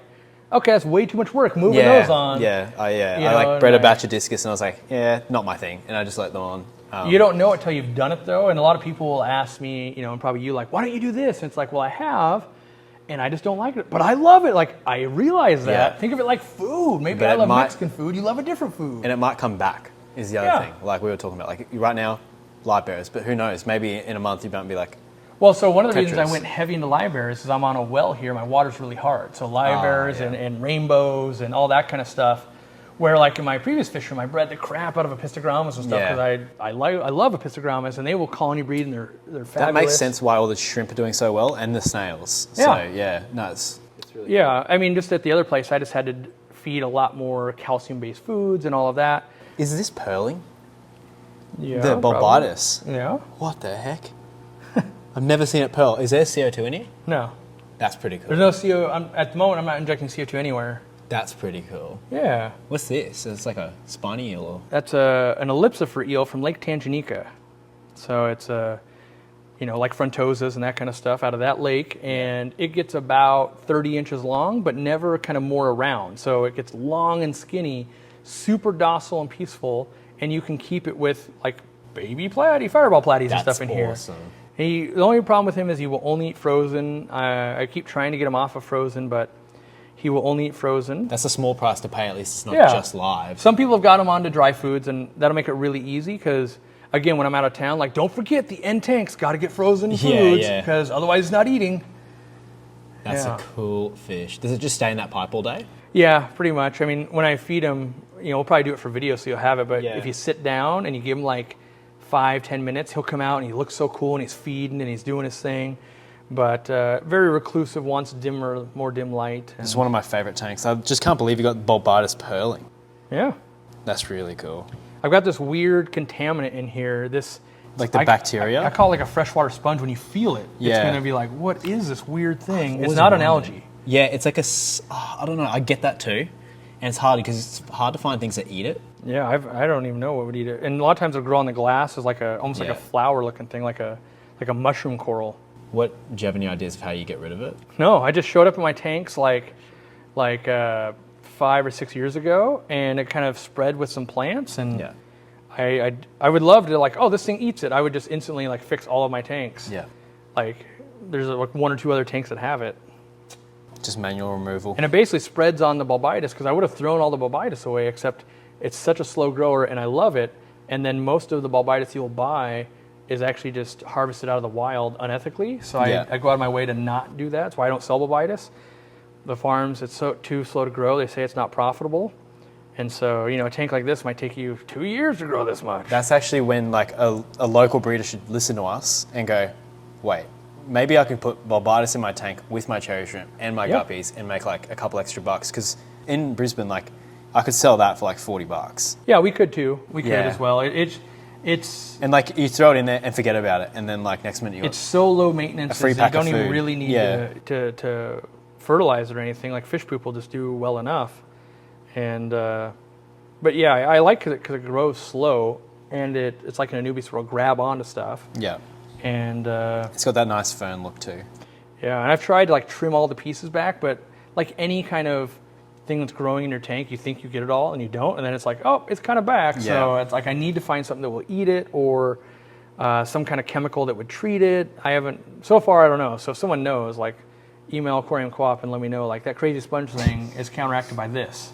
okay, that's way too much work moving those on. I like bred a batch of discus, and I was like, not my thing, and I just let them on. You don't know it till you've done it though, and a lot of people will ask me, and probably you, like, why don't you do this? And it's like, well, I have, and I just don't like it, but I love it. Like I realize that. Think of it like food. Maybe I love Mexican food. You love a different food, and it might come back. Is the other thing, like we were talking about, like right now, livebearers, but who knows? Maybe in a month you might be like. Well, so one of the reasons I went heavy into livebearers is I'm on a well here. My water's really hard, so livebearers and rainbows and all that kind of stuff. Where like in my previous fish room, I bred the crap out of epistogrammas and stuff because I love epistogrammas, and they will colony breed and they're fabulous. That makes sense why all the shrimp are doing so well and the snails. Yeah. So it's really cool. I mean, just at the other place, I just had to feed a lot more calcium-based foods and all of that. Is this pearling? Yeah. The bulbitis? Yeah. What the heck? I've never seen it pearl. Is there CO2 in it? No. That's pretty cool. There's no CO. At the moment, I'm not injecting CO2 anywhere. That's pretty cool. Yeah. What's this? It's like a spiny eel. Or... That's an ellipsifer eel from Lake Tanganikan. So it's like frontosas and that kind of stuff out of that lake, and it gets about 30 inches long, but never kind of more around. So it gets long and skinny, super docile and peaceful, and you can keep it with like baby fireball platies and stuff in here. That's awesome. The only problem with him is he will only eat frozen. I keep trying to get him off of frozen, but he will only eat frozen. That's a small price to pay. At least it's not just live. Some people have got him onto dry foods, and that'll make it really easy because, again, when I'm out of town, like, don't forget the end tank's got to get frozen foods because otherwise it's not eating. That's a cool fish. Does it just stay in that pipe all day? Yeah, pretty much. I mean, when I feed him, we'll probably do it for video so you'll have it, but if you sit down and you give him like 5-10 minutes, he'll come out and he looks so cool and he's feeding and he's doing his thing. But very reclusive, wants more dim light. This is one of my favorite tanks. I just can't believe you got bulbitis pearling. Yeah. That's really cool. I've got this weird contaminant in here. Like the bacteria? I call it like a freshwater sponge. When you feel it, it's going to be like, what is this weird thing? It's not an algae. Yeah, it's like I don't know. I get that too. And it's hard because it's hard to find things that eat it. Yeah, I don't even know what would eat it. And a lot of times it'll grow on the glass as like almost like a flower looking thing, like a mushroom coral. Do you have any ideas of how you get rid of it? No, I just showed up in my tanks like 5 or 6 years ago, and it kind of spread with some plants. And I would love to like, oh, this thing eats it. I would just instantly like fix all of my tanks. Yeah. Like there's like 1 or 2 other tanks that have it. Just manual removal. And it basically spreads on the bulbitis because I would have thrown all the bulbitis away, except it's such a slow grower and I love it. And then most of the bulbitis you'll buy is actually just harvested out of the wild unethically. So I go out of my way to not do that. That's why I don't sell bulbitis. The farms, it's too slow to grow. They say it's not profitable. And so, a tank like this might take you 2 years to grow this much. That's actually when like a local breeder should listen to us and go, wait, maybe I can put bulbitis in my tank with my cherry shrimp and my guppies and make like a couple extra bucks. Because in Brisbane, like I could sell that for like $40. Yeah, we could too. We could as well. It's and like you throw it in there and forget about it, and then like next minute it's so low maintenance. You don't even really need to fertilize it or anything. Like fish poop will just do well enough. And but yeah, I like it because it grows slow and it's like an Anubis where it'll grab onto stuff. Yeah. And it's got that nice fern look too. Yeah, and I've tried to like trim all the pieces back, but like any kind of thing that's growing in your tank, you think you get it all and you don't, and then it's like, oh, it's kind of back. Yeah. So it's like I need to find something that will eat it, or some kind of chemical that would treat it. I haven't, so far I don't know. So if someone knows, like email Aquarium Co-op and let me know, like that crazy sponge thing is counteracted by this.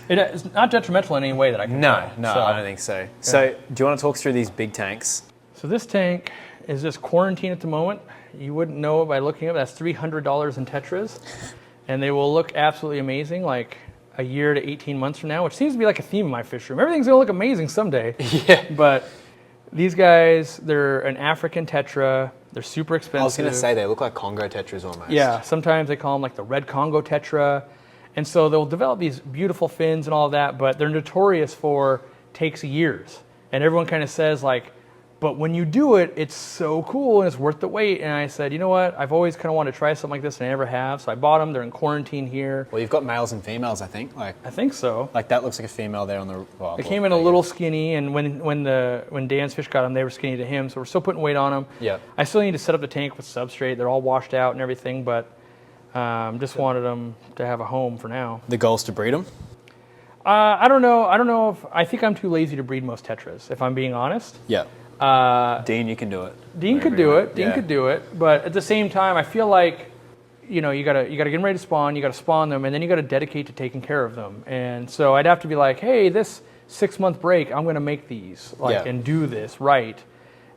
It's not detrimental in any way that I can tell. No, I don't think so. Yeah. So do you want to talk through these big tanks? So this tank is just quarantined at the moment. You wouldn't know it by looking up. That's $300 in tetras. And they will look absolutely amazing like a year to 18 months from now, which seems to be like a theme of my fish room. Everything's going to look amazing someday. Yeah. But these guys, they're an African tetra. They're super expensive. I was going to say, they look like Congo tetras almost. Yeah. Sometimes they call them like the red Congo tetra. And so they'll develop these beautiful fins and all of that, but they're notorious for takes years. And everyone kind of says like, but when you do it, it's so cool and it's worth the wait. And I said, you know what? I've always kind of wanted to try something like this and I never have. So I bought them. They're in quarantine here. Well, you've got males and females, I think. I think so. Like that looks like a female there on the... Well, they came in a little skinny, and when Dan's fish got them, they were skinny to him. So we're still putting weight on them. Yeah. I still need to set up the tank with substrate. They're all washed out and everything, but just wanted them to have a home for now. The goal is to breed them? I don't know. I think I'm too lazy to breed most tetras, if I'm being honest. Yeah. Dean, you can do it. Dean could do it. But at the same time, I feel like, you gotta get them ready to spawn, you gotta spawn them, and then you gotta dedicate to taking care of them. And so I'd have to be like, hey, this 6-month break, I'm gonna make these, and do this right.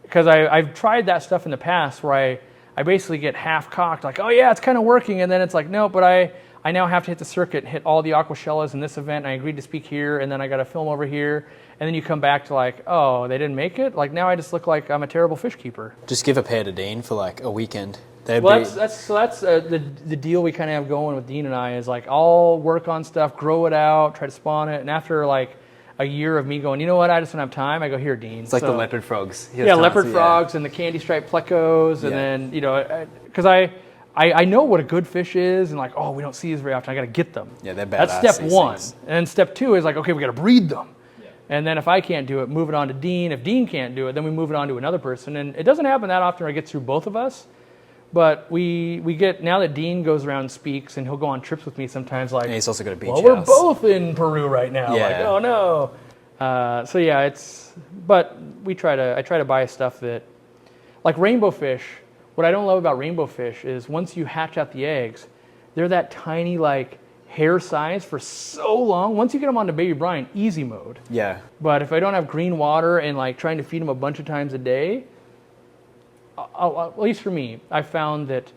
Because I've tried that stuff in the past where I basically get half cocked, like, oh yeah, it's kind of working, and then it's like, no, but I now have to hit the circuit, hit all the aquashellas in this event, and I agreed to speak here, and then I gotta film over here. And then you come back to like, oh, they didn't make it? Like now I just look like I'm a terrible fish keeper. Just give a pair to Dean for like a weekend. That's the deal we kind of have going with Dean and I is like I'll work on stuff, grow it out, try to spawn it. And after like a year of me going, you know what, I just don't have time, I go, here, Dean. It's like the leopard frogs. Leopard frogs and the candy striped plecos. And then, because I know what a good fish is and like, oh, we don't see these very often. I got to get them. Yeah, they're badass. That's step one. And then step two is like, okay, we got to breed them. And then if I can't do it, move it on to Dean. If Dean can't do it, then we move it on to another person. And it doesn't happen that often where it gets through both of us. But we get, now that Dean goes around and speaks, and he'll go on trips with me sometimes like, and he's also got a beach house. We're both in Peru right now. Yeah. Like, oh no. But I try to buy stuff that, like rainbow fish, what I don't love about rainbow fish is once you hatch out the eggs, they're that tiny like, hair size for so long. Once you get them onto baby brine, easy mode. Yeah. But if I don't have green water and like trying to feed them a bunch of times a day, at least for me, I found that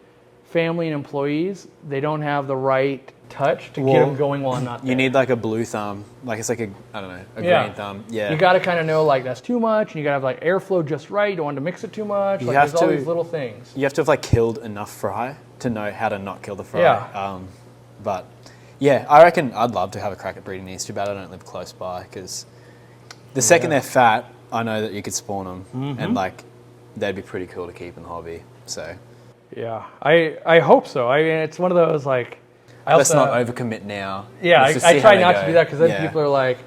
family and employees, they don't have the right touch to get them going while I'm not there. You need like a blue thumb, like it's like a green thumb. Yeah. You got to kind of know like that's too much, and you got to have like airflow just right. You don't want to mix it too much. Like there's all these little things. You have to have like killed enough fry to know how to not kill the fry. Yeah. But yeah, I reckon I'd love to have a crack at breeding these. Too bad I don't live close by, because the second they're fat, I know that you could spawn them, and like they'd be pretty cool to keep in the hobby. So yeah, I hope so. I mean, it's one of those like. Let's not overcommit now. Yeah, I try not to do that because then people are like,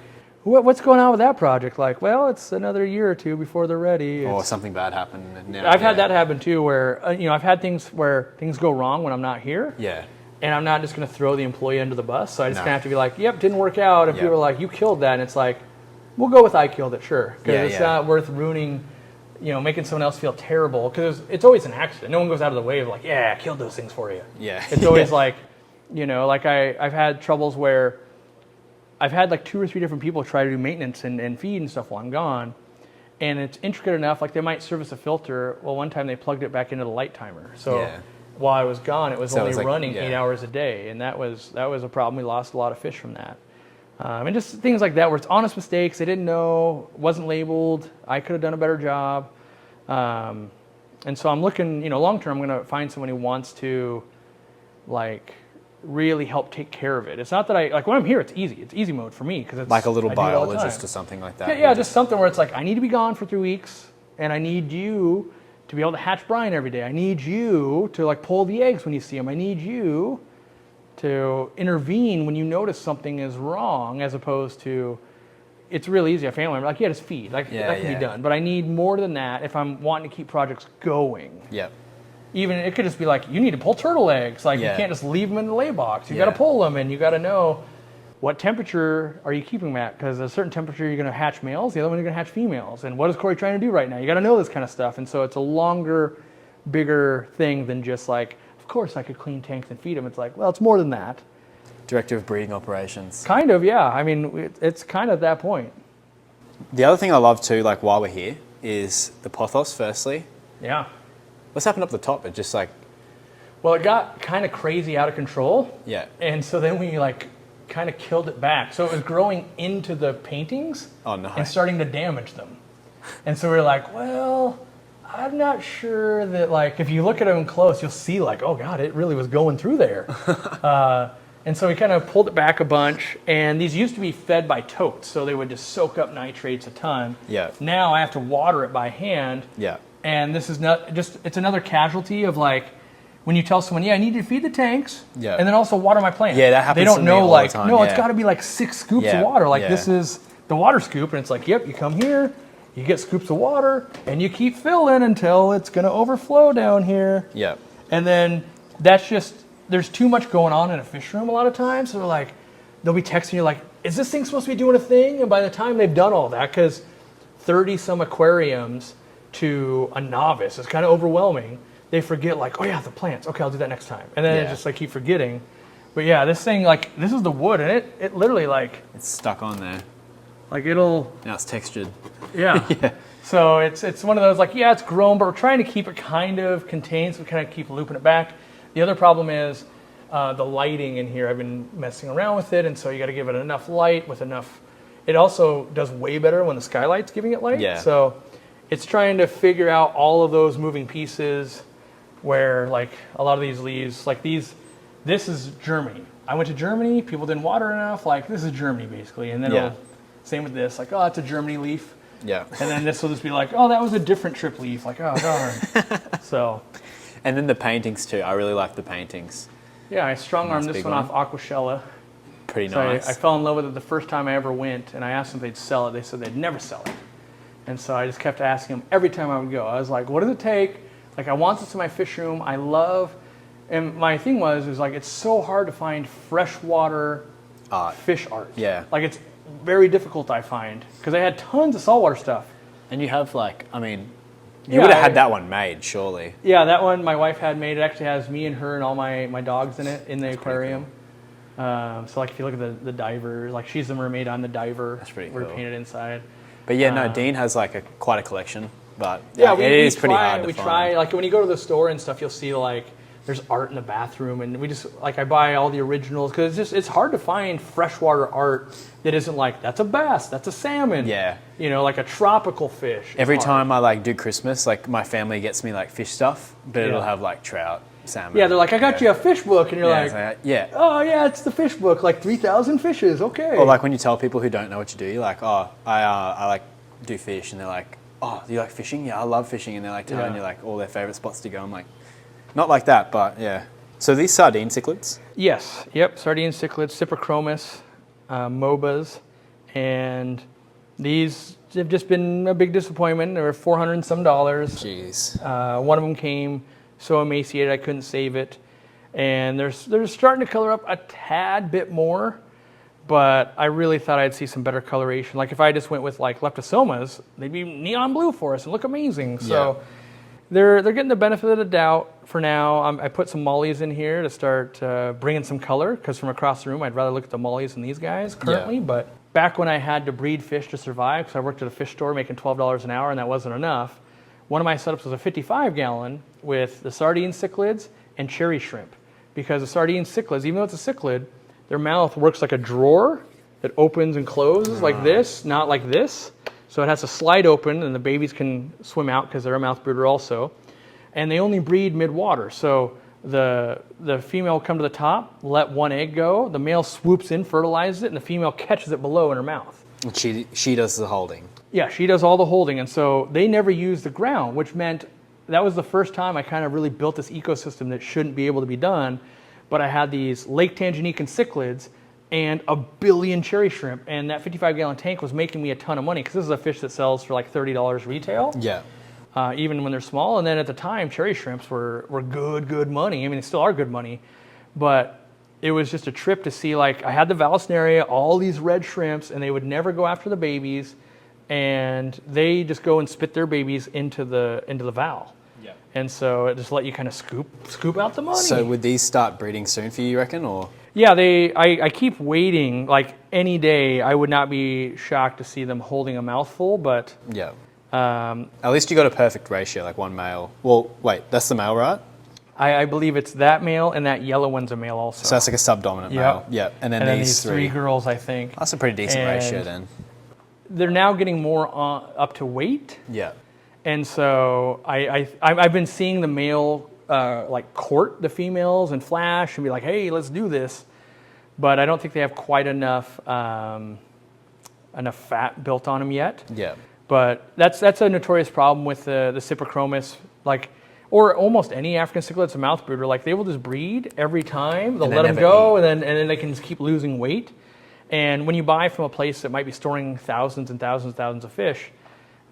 what's going on with that project? Like, well, it's another year or two before they're ready. Or something bad happened. I've had that happen too, where I've had things where things go wrong when I'm not here. Yeah. And I'm not just going to throw the employee under the bus. So I just kind of have to be like, yep, didn't work out. And people are like, you killed that. And it's like, we'll go with I killed it, sure. Because it's not worth ruining, making someone else feel terrible. Because it's always an accident. No one goes out of the way of like, yeah, I killed those things for you. Yeah. It's always like, like I've had troubles where I've had like 2 or 3 different people try to do maintenance and feed and stuff while I'm gone. And it's intricate enough, like they might service a filter. Well, one time they plugged it back into the light timer. So while I was gone, it was only running 8 hours a day. And that was a problem. We lost a lot of fish from that. And just things like that where it's honest mistakes. They didn't know, wasn't labeled. I could have done a better job. And so I'm looking, long term, I'm going to find someone who wants to like really help take care of it. It's not that when I'm here, it's easy. It's easy mode for me because it's like a little biologist or something like that. Yeah, just something where it's like I need to be gone for 3 weeks, and I need you to be able to hatch brine every day. I need you to like pull the eggs when you see them. I need you to intervene when you notice something is wrong, as opposed to it's really easy. A family member, like just feed, that can be done. But I need more than that if I'm wanting to keep projects going. Yep. even it could just be like, you need to pull turtle eggs. Like you can't just leave them in the lay box. You got to pull them, and you got to know what temperature are you keeping them at, because at a certain temperature you're going to hatch males, the other one you're going to hatch females. And what is Cory trying to do right now? You got to know this kind of stuff. And so it's a longer, bigger thing than just like, of course I could clean tanks and feed them. It's like, well, it's more than that. Director of breeding operations. Kind of, yeah. I mean, it's kind of at that point. The other thing I love too, like while we're here, is the pothos. Firstly, yeah. What's happened up the top? It just like, well, it got kind of crazy out of control. Yeah. And so then we like kind of killed it back. So it was growing into the paintings. Oh no. And starting to damage them. And so we were like, well, I'm not sure that, like, if you look at them close, you'll see like, oh God, it really was going through there. And so we kind of pulled it back a bunch, and these used to be fed by totes, so they would just soak up nitrates a ton. Yeah. Now I have to water it by hand. Yeah. And this is not just, it's another casualty of like, when you tell someone, yeah, I need you to feed the tanks, yeah, and then also water my plants. Yeah, that happens. They don't know, like, time, no, it's got to be like 6 scoops of water. Like this is the water scoop, and it's like, yep, you come here, you get scoops of water, and you keep filling until it's going to overflow down here. Yeah. And then that's just, there's too much going on in a fish room a lot of times. So they're like, they'll be texting you like, is this thing supposed to be doing a thing? And by the time they've done all that, because 30 some aquariums to a novice is kind of overwhelming, they forget like, oh yeah, the plants. Okay, I'll do that next time. And then it's just like keep forgetting. But yeah, this thing, like, this is the wood, and it literally like, it's stuck on there. Like it'll. Now it's textured. Yeah. Yeah. So it's one of those like, yeah, it's grown, but we're trying to keep it kind of contained, so we kind of keep looping it back. The other problem is the lighting in here. I've been messing around with it, and so you got to give it enough light with enough. It also does way better when the skylight's giving it light. Yeah. So it's trying to figure out all of those moving pieces where like a lot of these leaves, like these, this is Germany. I went to Germany, people didn't water enough, like this is Germany basically. And then same with this, like, oh, it's a Germany leaf. Yeah. And then this will just be like, oh, that was a different trip leaf. Like, oh, darn. So. And then the paintings too. I really like the paintings. Yeah, I strong-armed this one off Aquashella. Pretty so nice. I fell in love with it the first time I ever went, and I asked them if they'd sell it. They said they'd never sell it. And so I just kept asking them every time I would go. I was like, what does it take? Like, I want this in my fish room. I love, and my thing was like, it's so hard to find freshwater fish art. Yeah. Like, it's very difficult, I find, because I had tons of saltwater stuff. And you have like, I mean, you would have had that one made, surely. Yeah, that one my wife had made. It actually has me and her and all my dogs in it, in the aquarium. Cool. So like if you look at the diver, like she's the mermaid, I'm the diver. That's pretty We're cool. painted inside. But yeah, no, Dean has like quite a collection. But yeah, it is pretty hard to find. Try, like when you go to the store and stuff, you'll see like there's art in the bathroom, and we just like I buy all the originals because it's hard to find freshwater art that isn't like that's a bass, that's a salmon. Yeah. You know, like a tropical fish. Every time I like do Christmas, like my family gets me like fish stuff, but it'll have like trout, salmon. Yeah, they're like, I got you a fish book, and you're like, oh yeah, it's the fish book, like 3,000 fishes, okay. Or like when you tell people who don't know what you do, you're like, oh, I like do fish, and they're like, oh, do you like fishing? Yeah, I love fishing, and they're like telling you like all their favorite spots to go. I'm like, not like that, but yeah. So these sardine cichlids? Yes, yep, sardine cichlids, cyprichromis, MOBAs, and these have just been a big disappointment. They were $400 and some. Jeez. One of them came so emaciated I couldn't save it, and they're starting to color up a tad bit more, but I really thought I'd see some better coloration. Like if I just went with like leptosomas, they'd be neon blue for us and look amazing. So they're getting the benefit of the doubt for now. I put some mollies in here to start bringing some color, because from across the room I'd rather look at the mollies than these guys currently. But back when I had to breed fish to survive, because I worked at a fish store making $12 an hour and that wasn't enough, one of my setups was a 55-gallon with the sardine cichlids and cherry shrimp. Because the sardine cichlids, even though it's a cichlid, their mouth works like a drawer that opens and closes like this, not like this. So it has to slide open, and the babies can swim out because they're a mouth brooder also. And they only breed mid-water. So the female will come to the top, let one egg go, the male swoops in, fertilizes it, and the female catches it below in her mouth. And she does the holding. Yeah, she does all the holding. And so they never use the ground, which meant that was the first time I kind of really built this ecosystem that shouldn't be able to be done. But I had these Lake Tanganikan cichlids and a billion cherry shrimp. And that 55-gallon tank was making me a ton of money, because this is a fish that sells for like $30 retail. Yeah. even when they're small. And then at the time, cherry shrimps were good money. I mean, they still are good money, but it was just a trip to see, like, I had the Vallisneria, all these red shrimps, and they would never go after the babies, and they just go and spit their babies into the val. Yeah. And so it just let you kind of scoop out the money. So would these start breeding soon for you reckon, or? Yeah, I keep waiting. Like, any day, I would not be shocked to see them holding a mouthful, but... Yeah. At least you got a perfect ratio, like one male. Well, wait, that's the male, right? I believe it's that male, and that yellow one's a male also. So that's like a subdominant male. Yeah. And then these three girls, I think. That's a pretty decent ratio then. They're now getting more up to weight. Yeah. And so I've been seeing the male like court the females and flash and be like, hey, let's do this. But I don't think they have quite enough fat built on them yet. Yeah. But that's a notorious problem with the Cyprichromis, like, or almost any African cichlid that's a mouth brooder. Like, they will just breed every time. They'll let them go, and then they can just keep losing weight. And when you buy from a place that might be storing thousands and thousands and thousands of fish,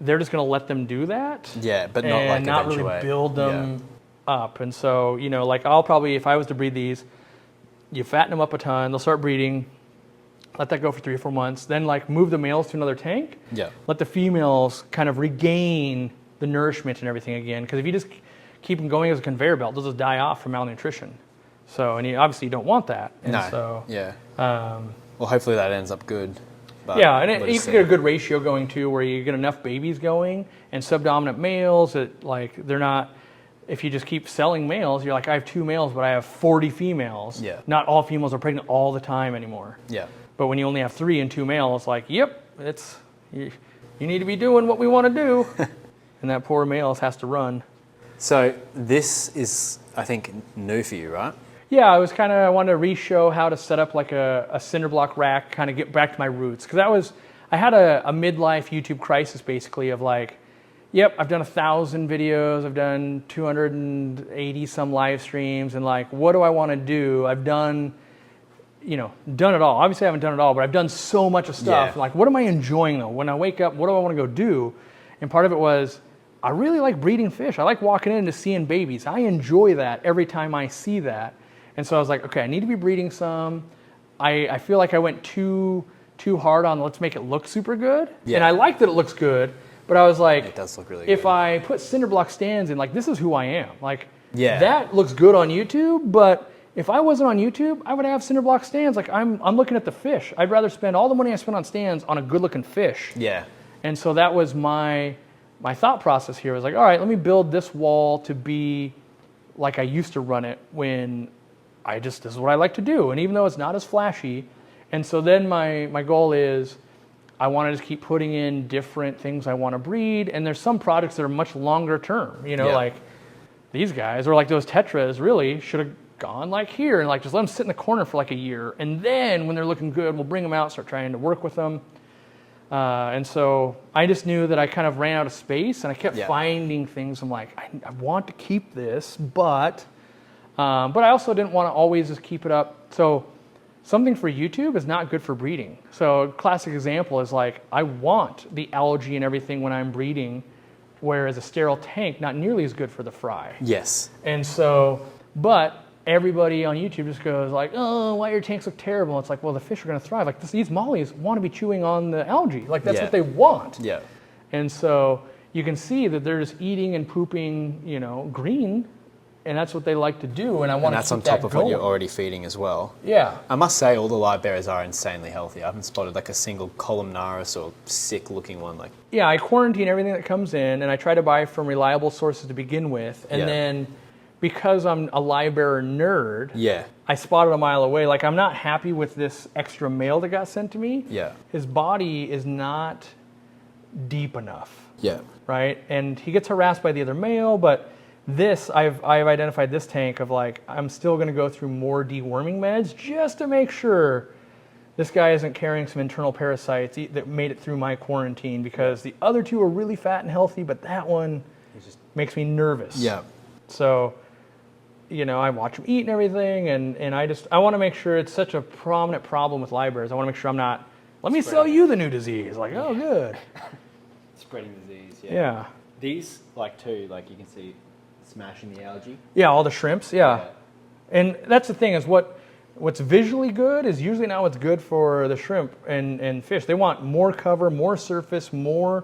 they're just going to let them do that. Yeah, but not like not really build them up. And so, you know, like, I'll probably, if I was to breed these, you fatten them up a ton, they'll start breeding, let that go for 3 or 4 months, then like move the males to another tank. Yeah. Let the females kind of regain the nourishment and everything again. Because if you just keep them going as a conveyor belt, they'll just die off from malnutrition. So, and obviously you don't want that. And no. So, yeah. Well, hopefully that ends up good. Yeah, and you can get a good ratio going too, where you get enough babies going and subdominant males that, like, they're not. If you just keep selling males, you're like, I have 2 males, but I have 40 females. Yeah. Not all females are pregnant all the time anymore. Yeah. But when you only have 3 and 2 males, like, yep, it's you need to be doing what we want to do, and that poor male has to run. So this is, I think, new for you, right? Yeah, I wanted to re-show how to set up like a cinder block rack, kind of get back to my roots. Because I had a midlife YouTube crisis basically of like, yep, I've done 1,000 videos, I've done 280 some live streams, and like, what do I want to do? I've done it all. Obviously I haven't done it all, but I've done so much of stuff. Yeah. Like, what am I enjoying though? When I wake up, what do I want to go do? And part of it was, I really like breeding fish. I like walking in and just seeing babies. I enjoy that every time I see that. And so I was like, okay, I need to be breeding some. I feel like I went too hard on let's make it look super good. Yeah. And I like that it looks good, but I was like, it does look really good. If I put cinder block stands in, like, this is who I am. Like, that looks good on YouTube, but if I wasn't on YouTube, I would have cinder block stands. Like, I'm looking at the fish. I'd rather spend all the money I spend on stands on a good looking fish. Yeah. And so that was my thought process here. Was like, all right, let me build this wall to be like I used to run it when this is what I like to do. And even though it's not as flashy, and so then my goal is I want to just keep putting in different things I want to breed. And there's some products that are much longer term, like these guys, or like those tetras really should have gone like here and like just let them sit in the corner for like a year. And then when they're looking good, we'll bring them out, start trying to work with them. And so I just knew that I kind of ran out of space, and I kept finding things. I'm like, I want to keep this, but I also didn't want to always just keep it up. So something for YouTube is not good for breeding. So a classic example is like, I want the algae and everything when I'm breeding, whereas a sterile tank, not nearly as good for the fry. Yes. And so, but everybody on YouTube just goes like, oh, why your tanks look terrible? It's like, well, the fish are going to thrive. Like, these mollies want to be chewing on the algae. Like, that's what they want. Yeah. And so you can see that they're just eating and pooping, green, and that's what they like to do. And I want to keep that going. And that's on top of what you're already feeding as well. Yeah. I must say, all the Livebearers are insanely healthy. I haven't spotted like a single columnaris or sick-looking one. Like. Yeah, I quarantine everything that comes in, and I try to buy from reliable sources to begin with, and then. Because I'm a Livebearer nerd, I spotted a mile away. Like, I'm not happy with this extra male that got sent to me. Yeah. His body is not deep enough. Yeah. Right? And he gets harassed by the other male, but this, I've identified this tank of like, I'm still going to go through more deworming meds just to make sure this guy isn't carrying some internal parasites that made it through my quarantine, because the other 2 are really fat and healthy, but that one just makes me nervous. Yeah. So, I watch them eat and everything, and I want to make sure it's such a prominent problem with Livebearers. I want to make sure I'm not, let me sell you the new disease. Like, oh, good. Spreading disease, yeah. These, like too, like you can see smashing the algae. Yeah, all the shrimps, yeah. And that's the thing is what's visually good is usually not what's good for the shrimp and fish. They want more cover, more surface, more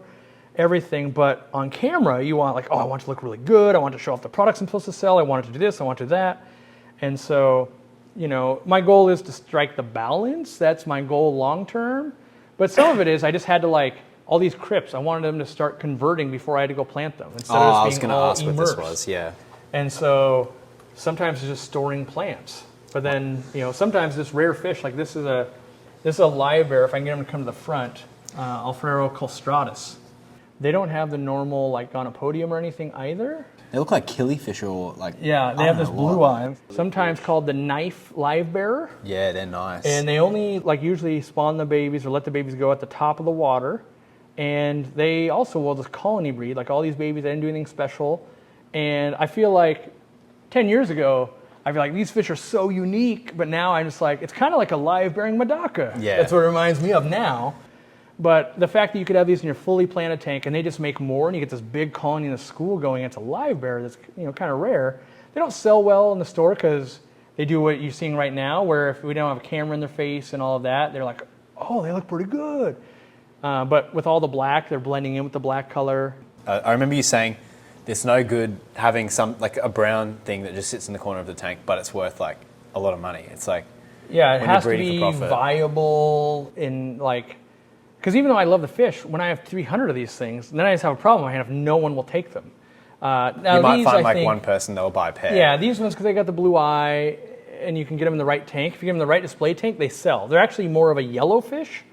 everything. But on camera, you want like, oh, I want it to look really good. I want to show off the products I'm supposed to sell. I want it to do this. I want to do that. And so, you know, my goal is to strike the balance. That's my goal long term. But some of it is I just had to like, all these crypts, I wanted them to start converting before I had to go plant them. Instead of just being all immersed. I was going to ask what this was, yeah. And so sometimes it's just storing plants. But then, you know, sometimes this rare fish, like this is a live bear. If I can get them to come to the front, Alfrero culstratus. They don't have the normal like gonopodium or anything either. They look like killifish or like... Yeah, they have this blue eye. Sometimes called the knife live bearer. Yeah, they're nice. And they only like usually spawn the babies or let the babies go at the top of the water. And they also will just colony breed, like all these babies, they didn't do anything special. And I feel like 10 years ago, I feel like these fish are so unique, but now I'm just like, it's kind of like a live-bearing Medaka. Yeah. That's what it reminds me of now. But the fact that you could have these in your fully planted tank and they just make more and you get this big colony in the school going, it's a live bear that's, you know, kind of rare. They don't sell well in the store because they do what you're seeing right now, where if we don't have a camera in their face and all of that, they're like, oh, they look pretty good. But with all the black, they're blending in with the black color. I remember you saying it's no good having some like a brown thing that just sits in the corner of the tank, but it's worth like a lot of money. It's like, yeah, it has to be viable in like, because even though I love the fish, when I have 300 of these things, then I just have a problem. I have no one will take them. Now you might these, find I like think, one person that will buy a pair. Yeah, these ones, because they got the blue eye, and you can get them in the right tank. If you get them in the right display tank, they sell. They're actually more of a yellow fish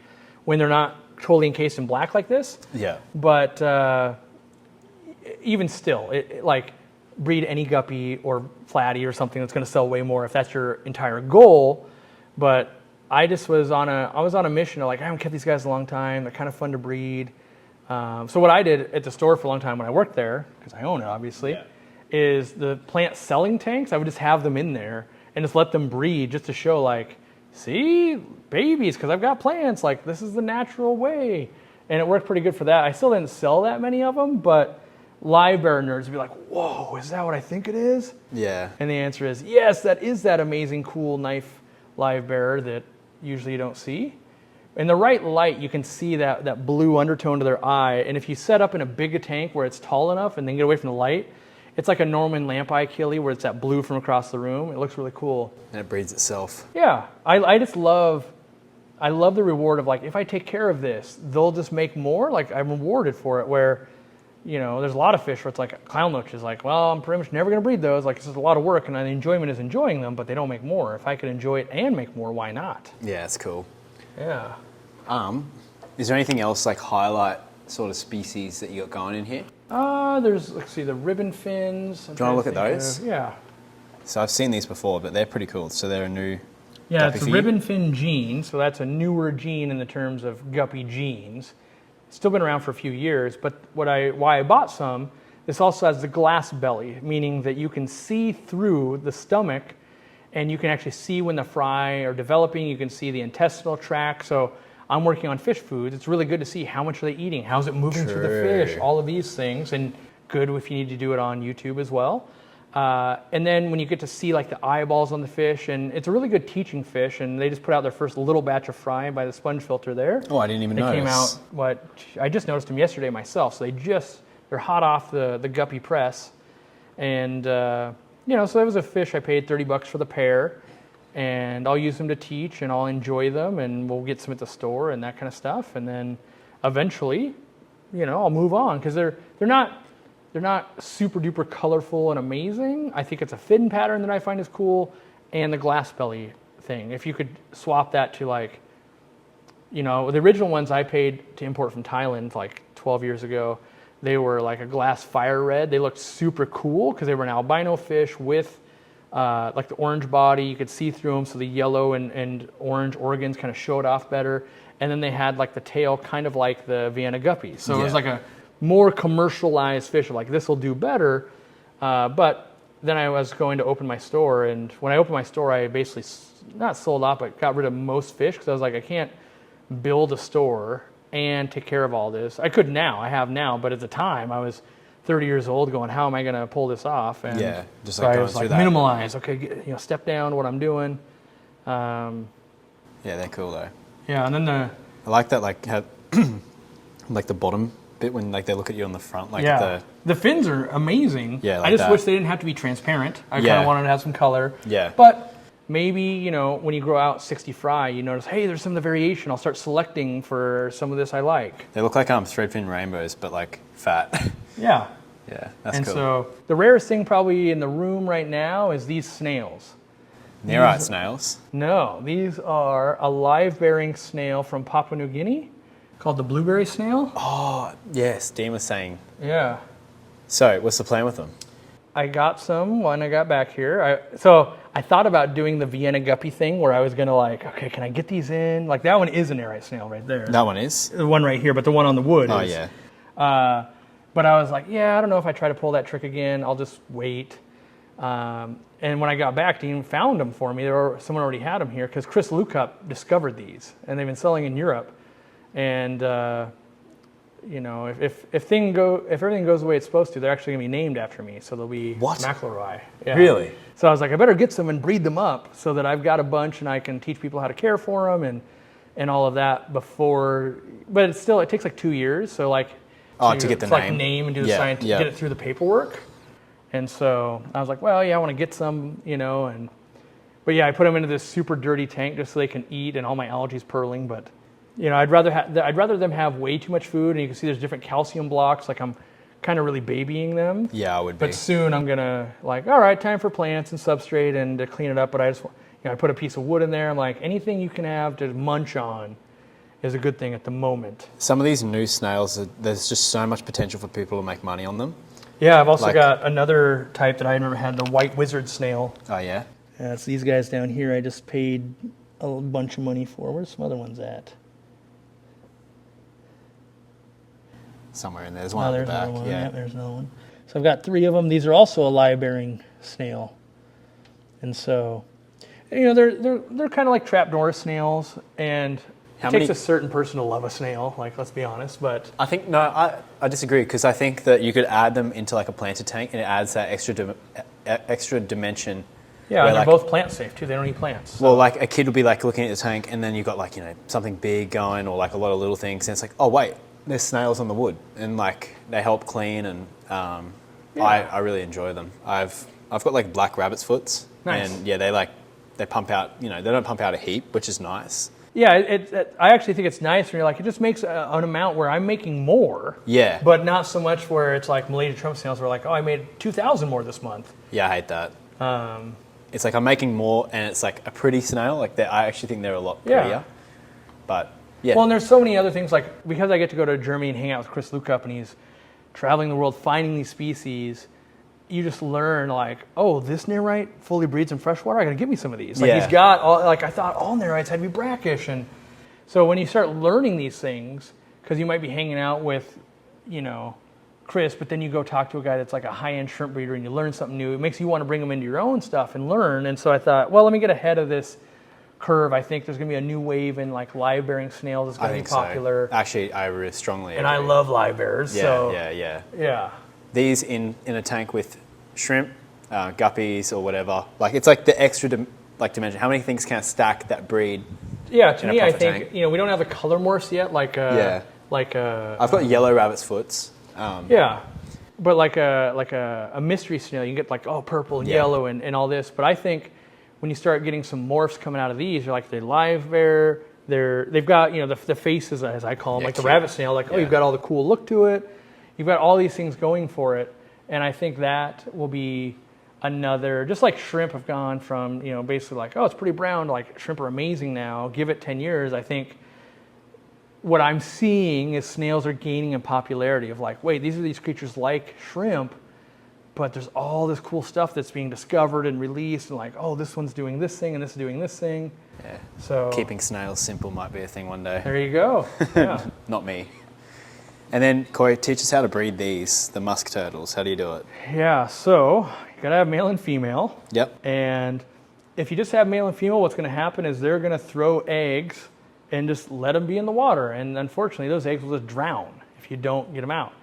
when they're not totally encased in black like this. Yeah. But even still, like breed any guppy or platy or something that's going to sell way more if that's your entire goal. But I just was on a mission of like, I haven't kept these guys a long time. They're kind of fun to breed. So what I did at the store for a long time when I worked there, because I own it obviously, is the plant selling tanks. I would just have them in there and just let them breed just to show like, see, babies, because I've got plants, like this is the natural way. And it worked pretty good for that. I still didn't sell that many of them, but live bear nerds would be like, whoa, is that what I think it is? Yeah. And the answer is, yes, that is that amazing, cool knife live bearer that usually you don't see. In the right light, you can see that blue undertone to their eye. And if you set up in a bigger tank where it's tall enough and then get away from the light, it's like a Norman lamp eye killie where it's that blue from across the room. It looks really cool. And it breeds itself. Yeah. I just love the reward of like, if I take care of this, they'll just make more. Like I'm rewarded for it where, you know, there's a lot of fish where it's like clownloach is like, well, I'm pretty much never going to breed those. Like it's just a lot of work and the enjoyment is enjoying them, but they don't make more. If I could enjoy it and make more, why not? Yeah, it's cool. Yeah. Is there anything else like highlight sort of species that you got going in here? There's, let's see, the ribbon fins. Do you want to look at those? Yeah. So I've seen these before, but they're pretty cool. So they're a new Yeah, it's a ribbon fin gene, so that's a newer gene in the terms of guppy genes. It's still been around for a few years, but why I bought some, this also has the glass belly, meaning that you can see through the stomach and you can actually see when the fry are developing, you can see the intestinal tract. So I'm working on fish foods. It's really good to see how much are they eating, how's it moving through the fish, all of these things, and good if you need to do it on YouTube as well. And then when you get to see like the eyeballs on the fish, and it's a really good teaching fish, and they just put out their first little batch of fry by the sponge filter there. Oh, I didn't even notice. They came out, I just noticed them yesterday myself, so they're hot off the guppy press. And, you know, so that was a fish I paid $30 for the pair, and I'll use them to teach, and I'll enjoy them, and we'll get some at the store and that kind of stuff. And then eventually, you know, I'll move on, because they're not super duper colorful and amazing. I think it's a fin pattern that I find is cool, and the glass belly thing. If you could swap that to like, you know, the original ones I paid to import from Thailand like 12 years ago, they were like a glass fire red. They looked super cool because they were an albino fish with like the orange body. You could see through them, so the yellow and orange organs kind of showed off better. And then they had like the tail kind of like the Vienna guppies. So it was like a more commercialized fish, like this will do better. But then I was going to open my store, and when I opened my store, I basically not sold out, but got rid of most fish because I was like, I can't build a store and take care of all this. I could now, I have now, but at the time I was 30 years old going, how am I going to pull this off? And Yeah, just so like I going was through like, that. minimalize. Okay, step down what I'm doing. Yeah, they're cool though. Yeah, and then I like that, like, how, like the bottom bit when like they look at you on the front, like the fins are amazing. Yeah, like I just that. wish they didn't have to be transparent. I kind Yeah. of wanted to have some color. Yeah. But maybe, when you grow out 60 fry, you notice, hey, there's some of the variation. I'll start selecting for some of this I like. They look like thread fin rainbows, but like fat. Yeah. Yeah, that's And cool. so the rarest thing probably in the room right now is these snails. Nearite snails. No, these are a live-bearing snail from Papua New Guinea called the blueberry snail. Oh, yes, Dean was saying. Yeah. So, what's the plan with them? I got some when I got back here. So I thought about doing the Vienna guppy thing where I was going to okay, can I get these in? Like that one is a nearite snail right there. That one is? The one right here, but the one on the wood Oh, is. yeah. But I was like, yeah, I don't know if I try to pull that trick again. I'll just wait. And when I got back, Dean found them for me. Someone already had them here because Chris Lukup discovered these, and they've been selling in Europe. And if everything goes the way it's supposed to, they're actually gonna be named after me. So they'll be What? McElroy. Yeah. Really? So I was like, I better get some and breed them up so that I've got a bunch and I can teach people how to care for them and all of that before. But it takes like 2 years. So like. To get the name and do the science to get it through the paperwork. And so I was like, well, yeah, I want to get some, but yeah, I put them into this super dirty tank just so they can eat and all my algae's purling. But, I'd rather them have way too much food, and you can see there's different calcium blocks. Like I'm kind of really babying them. Yeah, I would be. But soon I'm going to all right, time for plants and substrate and to clean it up. But I just, I put a piece of wood in there. I'm like, anything you can have to munch on is a good thing at the moment. Some of these new snails, there's just so much potential for people to make money on them. Yeah, I've also got another type that I never had, the white wizard snail. Oh, yeah? Yeah, it's these guys down here I just paid a bunch of money for. Where's some other ones at? Somewhere in there. There's one at the back. Another one. Yeah. There's another one. So I've got 3 of them. These are also a live-bearing snail. And so, they're kind of like trapdoor snails, and it takes a certain person to love a snail, like, let's be honest, but... I think, no, I disagree, because I think that you could add them into like a planted tank and it adds that extra dimension. Yeah, and they're both plant safe too, they don't eat plants. So. Well, like a kid would be like looking at the tank and then you've got like, something big going or like a lot of little things and it's like, oh wait, there's snails on the wood and like they help clean and I really enjoy them. I've got like black rabbit's foots. Nice. And yeah, they pump out, they don't pump out a heap, which is nice. Yeah, I actually think it's nice when you're like, it just makes an amount where I'm making more. Yeah. But not so much where it's like Malaysia Trump snails where like, oh, I made 2,000 more this month. Yeah, I hate that. It's like I'm making more and it's like a pretty snail. Like I actually think they're a lot prettier. Yeah. But yeah. Well, and there's so many other things like, because I get to go to Germany and hang out with Chris Lukup and he's traveling the world finding these species, you just learn like, oh, this nearite fully breeds in freshwater. I gotta get me some of these. Like he's got I thought all nearites had to be brackish, and so when you start learning these things, because you might be hanging out with, Chris, but then you go talk to a guy that's like a high-end shrimp breeder, and you learn something new. It makes you want to bring them into your own stuff and learn. And so I thought, well, let me get ahead of this curve. I think there's gonna be a new wave in like live-bearing snails that's gonna be popular. So. Actually, I really strongly and agree. I love live-bearers. Yeah. These in a tank with shrimp, guppies, or whatever. Like it's like the extra dimension. How many things can I stack that breed? Yeah, to me, I think tank? We don't have the color morphs yet. I've got yellow rabbit's foots. But like a mystery snail, you can get like purple and yellow and all this. But I think when you start getting some morphs coming out of these, you're like they're live bear. They've got the faces, as I call them, like cute. The rabbit snail. Like you've got all the cool look to it. You've got all these things going for it. And I think that will be another, just like shrimp have gone from, basically like, oh, it's pretty brown, like shrimp are amazing now, give it 10 years. I think what I'm seeing is snails are gaining in popularity of like, wait, these are these creatures like shrimp, but there's all this cool stuff that's being discovered and released and like, oh, this one's doing this thing and this is doing this thing. Yeah. So keeping snails simple might be a thing one day. There you go. Yeah. Not me. And then, Cory, teach us how to breed the musk turtles. How do you do it? Yeah, so you gotta have male and female. Yep. And if you just have male and female, what's gonna happen is they're gonna throw eggs and just let them be in the water. And unfortunately, those eggs will just drown if you don't get them out.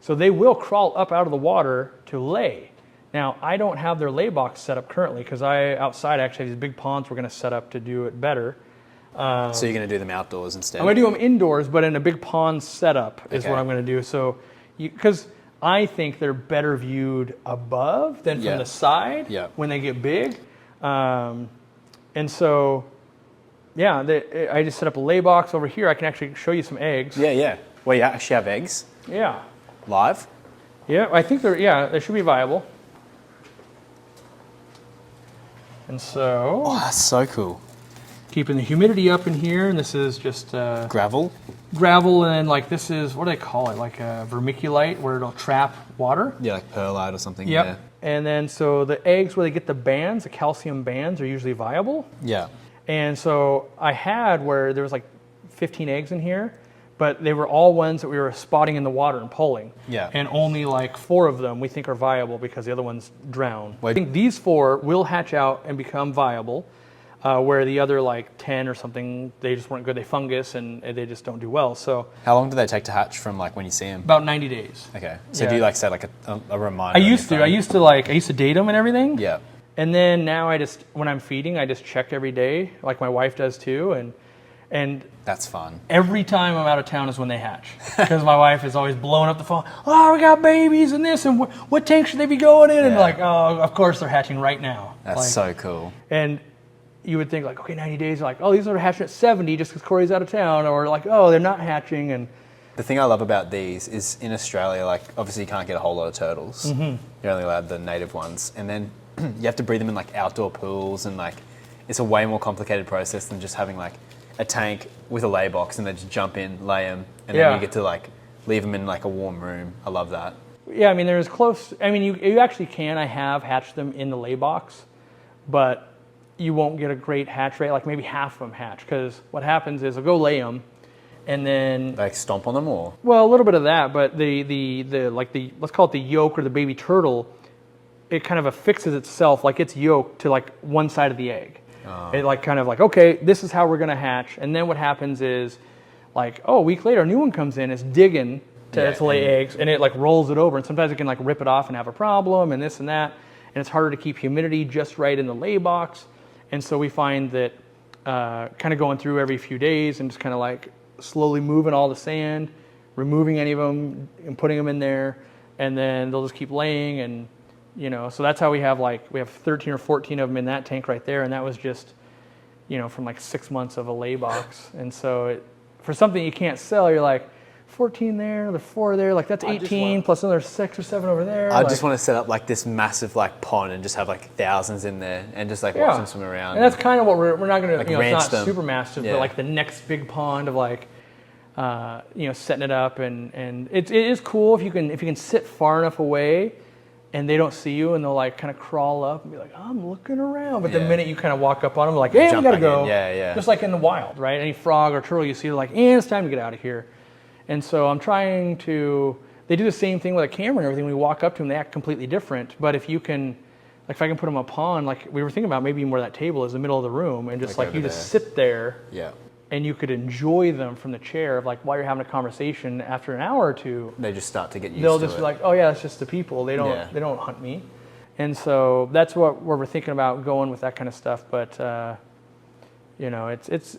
So they will crawl up out of the water to lay. Now, I don't have their lay box set up currently because outside I actually have these big ponds we're going to set up to do it better. So you're going to do them outdoors instead? I'm going to do them indoors, but in a big pond setup is what I'm going to do. So, because I think they're better viewed above than from the side when they get big. And so, yeah, I just set up a lay box over here. I can actually show you some eggs. Yeah. Well, you actually have eggs? Yeah. Live? Yeah, I think they should be viable. And so... Oh, that's so cool. Keeping the humidity up in here, and this is just... gravel? Gravel, and then like this is, what do they call it? Like a vermiculite, where it'll trap water. Yeah, like perlite or something. Yep. Yeah. And then so the eggs where they get the bands, the calcium bands, are usually viable. Yeah. And so I had where there was like 15 eggs in here, but they were all ones that we were spotting in the water and pulling. Yeah. And only like 4 of them we think are viable because the other ones drown. I think these 4 will hatch out and become viable, where the other like 10 or something, they just weren't good. They fungus and they just don't do well. So how long do they take to hatch from like when you see them? about 90 days. Okay. So do you like set like a reminder? I used to date them and everything. Yeah. And then now when I'm feeding, I just check every day, like my wife does too, and that's fun. Every time I'm out of town is when they hatch, because my wife is always blowing up the phone. Oh, we got babies and this, and what tank should they be going in? And like, oh, of course they're hatching right now. That's so cool. And you would think like, okay, 90 days, like, oh, these are hatching at 70 just because Cory's out of town, or like, oh, they're not hatching. And the thing I love about these is in Australia, like obviously you can't get a whole lot of turtles. Mm-hmm. You're only allowed the native ones, and then you have to breed them in like outdoor pools, and like it's a way more complicated process than just having like a tank with a lay box and they just jump in, lay them, and then you get to like leave them in like a warm room. I love that. Yeah, I mean, there's close. I mean, you actually can. I have hatched them in the lay box, but you won't get a great hatch rate. Like maybe half of them hatch, because what happens is I'll go lay them, and then like stomp on them, or well, a little bit of that, but the let's call it the yolk or the baby turtle, it kind of affixes itself like its yolk to like one side of the egg. It like kind of like, okay, this is how we're gonna hatch, and then what happens is, like, oh, a week later, a new one comes in, it's digging to lay eggs, and it like rolls it over, and sometimes it can like rip it off and have a problem, and this and that, and it's harder to keep humidity just right in the lay box, and so we find that kind of going through every few days and just kind of like slowly moving all the sand, removing any of them, and putting them in there, and then they'll just keep laying, and so that's how we have 13 or 14 of them in that tank right there, and that was just, from like 6 months of a lay box. And so for something you can't sell, you're like, 14 there, another 4 there, like that's 18 plus another 6 or 7 over there. I just want to set up like this massive like pond and just have like thousands in there and just like watch them swim around. And that's kind of what we're not going to, it's not super massive, but like the next big pond of like, setting it up, and it is cool if you can sit far enough away and they don't see you, and they'll like kind of crawl up and be like, I'm looking around. But the minute you kind of walk up on them, they're like, hey, we gotta go. Just like in the wild, right? Any frog or turtle you see, they're like, it's time to get out of here. And so I'm trying to, they do the same thing with a camera and everything. When we walk up to them, they act completely different. But if you can, like if I can put them in a pond, like we were thinking about maybe where that table is, in the middle of the room, and just like you just sit there. Yeah. And you could enjoy them from the chair of like while you're having a conversation. After an hour or two, they just start to get used to it. They'll just be like, oh yeah, it's just the people. They don't hunt me. And so that's where we're thinking about going with that kind of stuff. But it's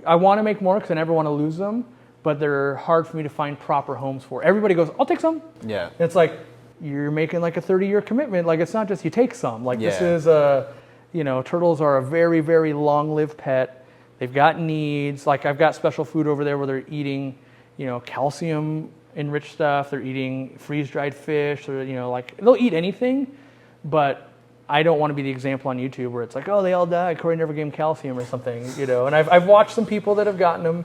I want to make more because I never want to lose them. But they're hard for me to find proper homes for. Everybody goes, I'll take some. Yeah. And it's like you're making like a 30-year commitment. Like it's not just you take some. Like this is turtles are a very, very long-lived pet. They've got needs. Like I've got special food over there where they're eating, calcium-enriched stuff. They're eating freeze-dried fish. Or like they'll eat anything, but I don't want to be the example on YouTube where it's like, oh, they all died. Cory never gave them calcium or something, And I've watched some people that have gotten them,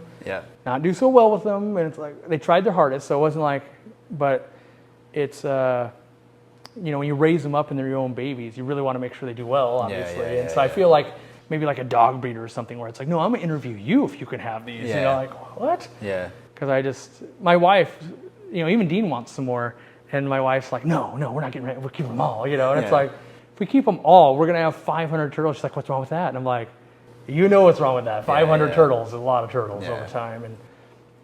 not do so well with them, and it's like they tried their hardest. So it wasn't like, but it's when you raise them up and they're your own babies, you really want to make sure they do well, obviously. And so I feel like. Maybe like a dog breeder or something where it's like, no, I'm gonna interview you if you can have these. Like what? Yeah. Because my wife, even Dean wants some more, and my wife's like, no, we're not getting ready. We're keeping them all, And it's like, if we keep them all, we're gonna have 500 turtles. She's like, what's wrong with that? And I'm like, what's wrong with that? 500 turtles is a lot of turtles over time,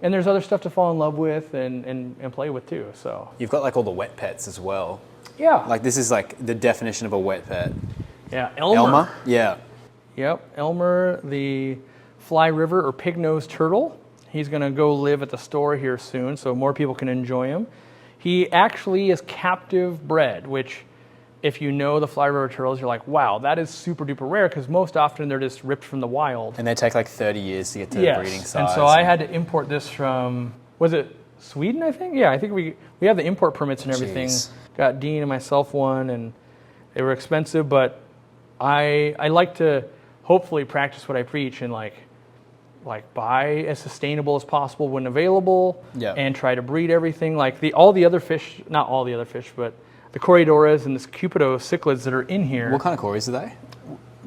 and there's other stuff to fall in love with and play with too. So You've got like all the wet pets as well. yeah, Like this is like the definition of a wet pet. yeah, Elmer. Yeah. Yep, Elmer, the fly river or pig-nosed turtle. He's going to go live at the store here soon, so more people can enjoy him. He actually is captive bred, which, if you know the fly river turtles, you're like, wow, that is super duper rare, because most often they're just ripped from the wild. And they take like 30 years to get to the breeding size. And so I had to import this from, was it Sweden, I think? Yeah, I think we have the import permits and everything. Jeez. Got Dean and myself one, and they were expensive, but I like to hopefully practice what I preach and like buy as sustainable as possible when available, and try to breed everything. Like all the other fish, not all the other fish, but the Corridoras and this Cupido cichlids that are in here. What kind of corys are they?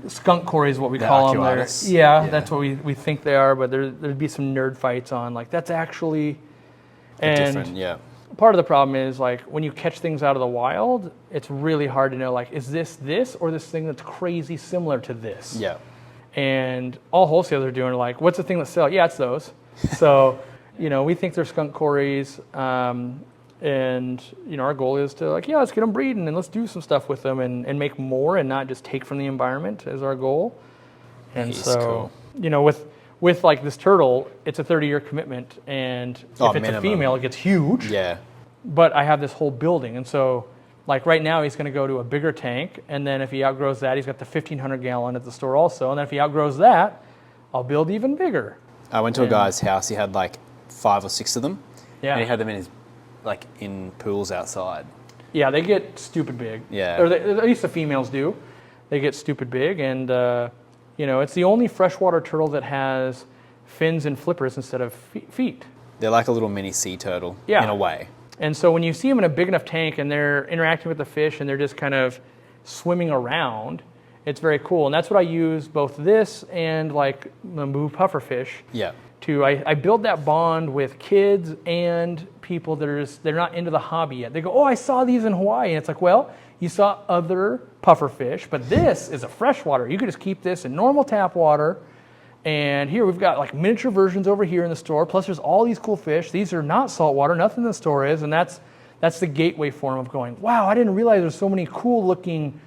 Skunk Cory is what we call them. Aquarists? Yeah, that's what we think they are, but there'd be some nerd fights on like that's actually Different, yeah. Part of the problem is like when you catch things out of the wild, it's really hard to know like is this or this thing that's crazy similar to this. Yeah. And all wholesalers are doing like, what's the thing that sells? Yeah, it's those. So, we think they're skunk corys, and our goal is to like, yeah, let's get them breeding and let's do some stuff with them and make more and not just take from the environment is our goal. And so, cool. With like this turtle, it's a 30-year commitment, and if it's minimum. A female, it gets huge. Yeah. But I have this whole building, and so like right now he's going to go to a bigger tank, and then if he outgrows that, he's got the 1,500 gallon at the store also, and then if he outgrows that, I'll build even bigger. I went to a guy's house. He had like 5 or 6 of them. Yeah. And he had them in his in pools outside. Yeah, they get stupid big. Yeah. Or at least the females do. They get stupid big, and it's the only freshwater turtle that has fins and flippers instead of feet. They're like a little mini sea turtle in a way. And so when you see them in a big enough tank and they're interacting with the fish and they're just kind of swimming around, it's very cool. And that's what I use both this and like the Mubu pufferfish. Yeah. I build that bond with kids and people that are they're not into the hobby yet. They go, oh, I saw these in Hawaii. And it's like, well, you saw other pufferfish, but this is a freshwater. You could just keep this in normal tap water. And here we've got like miniature versions over here in the store. Plus there's all these cool fish. These are not saltwater. Nothing in the store is. And that's the gateway for them of going, wow, I didn't realize there's so many cool looking,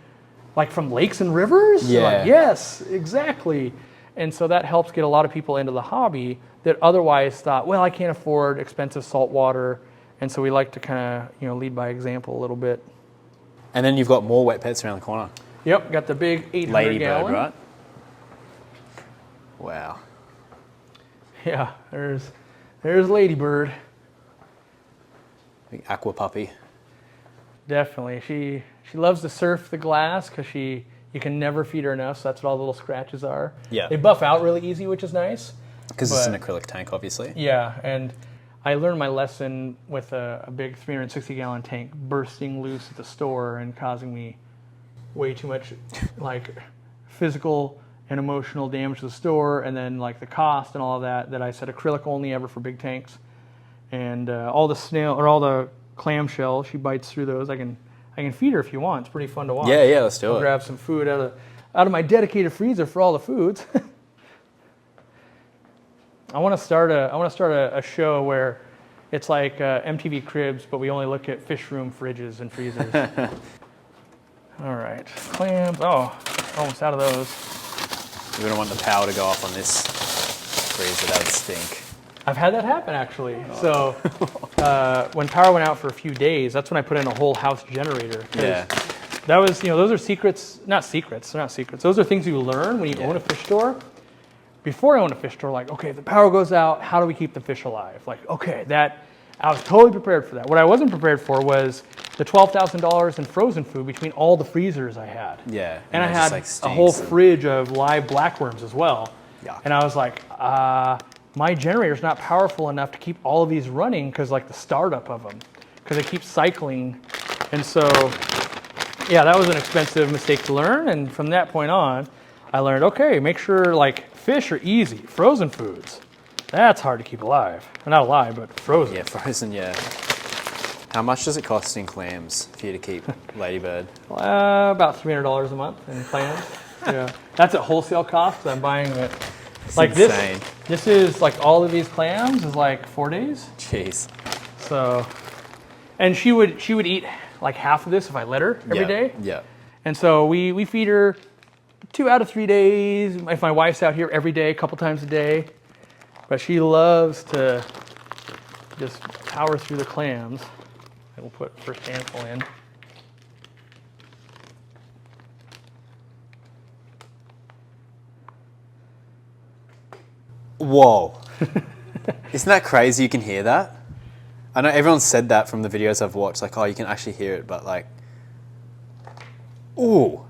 like from lakes and rivers. Yeah. Like, yes, exactly. And so that helps get a lot of people into the hobby that otherwise thought, well, I can't afford expensive salt water. And so we like to kind of, lead by example a little bit. And then you've got more wet pets around the corner. Yep, got the big 800 Ladybird, gallon. right? Wow. Yeah, there's Ladybird. Big aqua puppy. Definitely. She loves to surf the glass because you can never feed her enough, so that's what all the little scratches are. Yeah. They buff out really easy, which is nice. Because it's an acrylic tank, obviously. Yeah, and I learned my lesson with a big 360-gallon tank bursting loose at the store and causing me way too much like physical and emotional damage to the store, and then like the cost and all of that I said acrylic only ever for big tanks. And all the clamshell, she bites through those. I can feed her if you want. It's pretty fun to watch. Yeah, let's do it. Grab some food out of my dedicated freezer for all the foods. I want to start a show where it's like MTV Cribs, but we only look at fish room fridges and freezers. All right, clams. Oh, almost out of those. We don't want the power to go off on this freezer. That would stink. I've had that happen actually. So when power went out for a few days, that's when I put in a whole house generator. Yeah. That was, those are secrets. Not secrets. They're not secrets. Those are things you learn when you own a fish store. Before I owned a fish store, like, okay, if the power goes out, how do we keep the fish alive? Like, okay, I was totally prepared for that. What I wasn't prepared for was the $12,000 in frozen food between all the freezers I had. Yeah. And I had a whole fridge of live blackworms as well. Yeah. And I was like, my generator's not powerful enough to keep all of these running because like the startup of them, because they keep cycling. And so, yeah, that was an expensive mistake to learn. And from that point on, I learned, okay, make sure like fish are easy. Frozen foods, that's hard to keep alive. Not alive, but frozen. Yeah, frozen, yeah. How much does it cost in clams for you to keep Ladybird? About $300 a month in clams. Yeah, that's at wholesale cost. I'm buying it Like insane. this is like all of these clams is like 4 days. Jeez. So, and she would eat like half of this if I let her every day. Yeah. And so we feed her 2 out of 3 days. If my wife's out here every day, a couple times a day, but she loves to just power through the clams. And we'll put first handful in. Whoa. Isn't that crazy you can hear that? I know everyone's said that from the videos I've watched, like, oh, you can actually hear it, but like, ooh.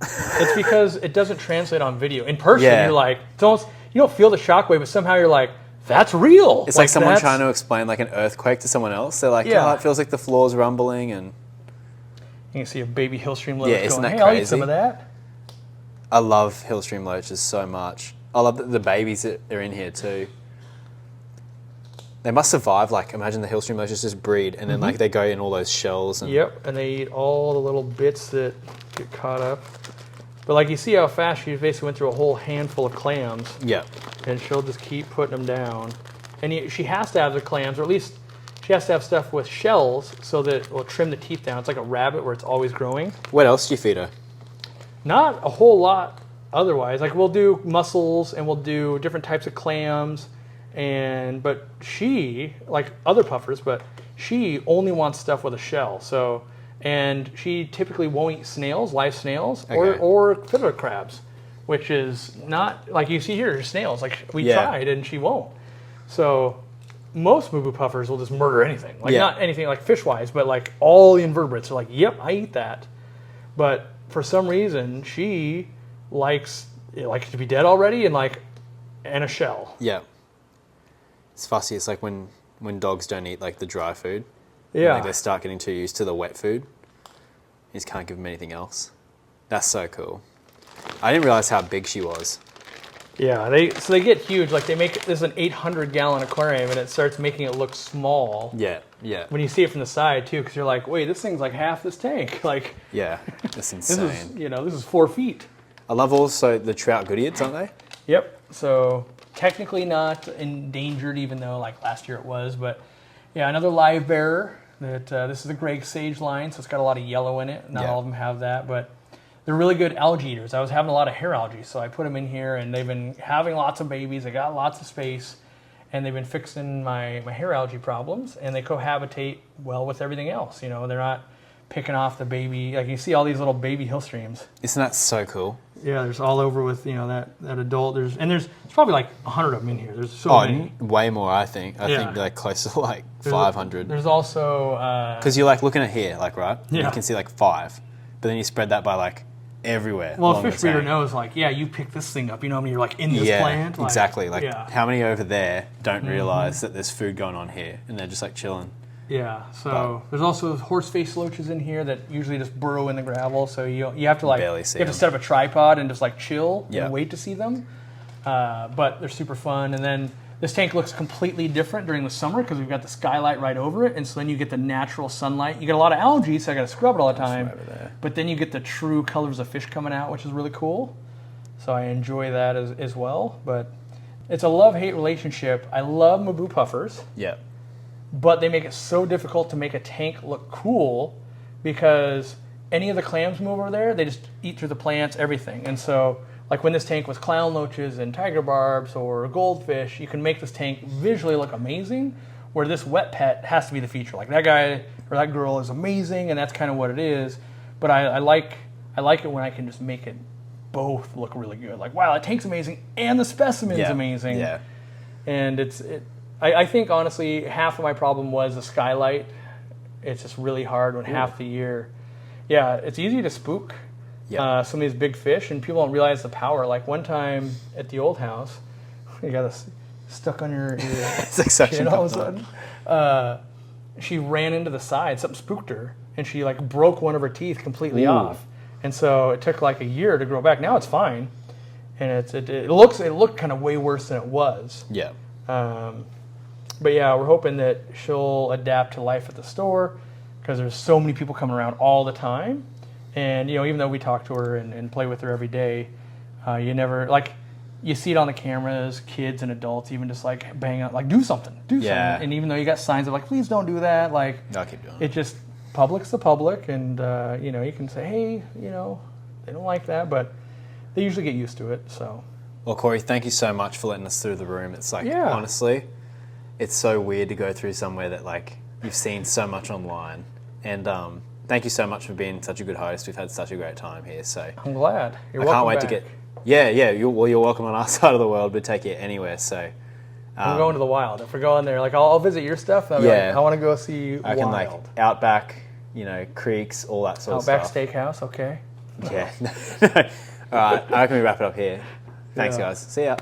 It's because it doesn't translate on video. In person, Yeah. you're like, it's almost, you don't feel the shockwave, but somehow you're like, that's real. It's like someone trying to explain like an earthquake to someone else. They're like, Yeah. oh, it feels like the floor's rumbling, and You can see a baby hillstream loach Yeah, isn't going, that hey, I'll eat crazy? some of that. I love hillstream loaches so much. I love the babies that are in here too. They must survive, like, imagine the hillstream loaches just breed, and then like they go in all those shells. And Yep, and they eat all the little bits that get caught up. But like you see how fast she basically went through a whole handful of clams, Yeah. and she'll just keep putting them down. And she has to have the clams, or at least she has to have stuff with shells so that it will trim the teeth down. It's like a rabbit where it's always growing. What else do you feed her? Not a whole lot otherwise. Like we'll do mussels and we'll do different types of clams, but she, like other puffers, but she only wants stuff with a shell. So, and she typically won't eat snails, live snails, Okay. or fiddler crabs, which is not like you see here. Snails, like we Yeah. tried and she won't. So most Mubu puffers will just murder anything, like Yeah. not anything like fish wise, but like all the invertebrates are like, yep, I eat that. But for some reason, she likes it to be dead already and a shell. Yeah. It's fussy. It's like when dogs don't eat like the dry food. Yeah. Like they start getting too used to the wet food. You just can't give them anything else. That's so cool. I didn't realize how big she was. Yeah, they get huge. Like this is an 800-gallon aquarium, and it starts making it look small. Yeah, yeah. When you see it from the side too, because you're like, wait, this thing's like half this tank. Like Yeah, that's this insane. is this is 4 feet. I love also the trout Goodieds, aren't they? Yep. So technically not endangered, even though like last year it was. But yeah, another live bearer. This is the Greg Sage line, so it's got a lot of yellow in it. Not Yeah. all of them have that, but they're really good algae eaters. I was having a lot of hair algae, so I put them in here, and they've been having lots of babies. They got lots of space, and they've been fixing my hair algae problems, and they cohabitate well with everything else. You know, they're not picking off the baby. Like you see all these little baby hill streams. Isn't that so cool? Yeah, there's all over with that adult. There's probably like 100 of them in here. There's so many. Way more, I think. I Yeah. think like close to like There's 500. There's also Because you're like looking at here, like, right? Yeah. You can see like 5. But then you spread that by like everywhere. well, a along the fish breeder tank. knows like, yeah, you pick this thing up. You know, I mean, you're like in this Yeah, plant. Like, exactly. Like yeah. how many over there don't realize that there's food going on here, and they're just like chilling. Yeah, so there's also horse-faced loaches in here that usually just burrow in the gravel. So you have to Barely see you have to them. set up a tripod and just like chill Yeah. and wait to see them. But they're super fun. And then this tank looks completely different during the summer because we've got the skylight right over it, and so then you get the natural sunlight. You get a lot of algae, so I got to scrub it all the time. over there. But then you get the true colors of fish coming out, which is really cool. So I enjoy that as well. But it's a love-hate relationship. I love Mubu puffers. Yeah. But they make it so difficult to make a tank look cool because any of the clams move over there, they just eat through the plants, everything. And so, like when this tank was clown loaches and tiger barbs or goldfish, you can make this tank visually look amazing, where this wet pet has to be the feature. Like that guy or that girl is amazing, and that's kind of what it is. But I like it when I can just make it both look really good. Like, wow, that tank's amazing, and the specimen's Yeah. amazing. Yeah. And I think, honestly, half of my problem was the skylight. It's just really hard when half the year. Yeah, it's easy to spook some of these big fish, and people don't realize the power. Like one time at the old house, you got this stuck on your It's like suction chin all of a cup sudden. She ran into the side. Something spooked her, and she like broke one of her teeth completely Ooh. off. And so it took like a year to grow back. Now it's fine, and it looked kind of way worse than it was. Yeah. But yeah, we're hoping that she'll adapt to life at the store because there's so many people coming around all the time. And, even though we talk to her and play with her every day, you never, like, you see it on the cameras, kids and adults even just like bang out, like do something. And even though you got signs of like, please don't do that, like I'll keep doing it. Just public's the public, and you know, you can say, hey, you know, they don't like that, but they usually get used to it. So. Well, Cory, thank you so much for letting us through the room. It's like, Yeah. honestly, it's so weird to go through somewhere that like you've seen so much online. And thank you so much for being such a good host. We've had such a great time here. So I'm glad. You're I welcome can't wait back. to get. Yeah. You're welcome on our side of the world. We'd take you anywhere. So I'm going to the wild. If we're going there, like I'll visit your stuff. And Yeah. like, I want to go see I wild. can like outback, you know, creeks, all that sort Outback of stuff. Steakhouse. Okay. Yeah. All right. I reckon we wrap it up here. Thanks, Yeah. guys. See ya.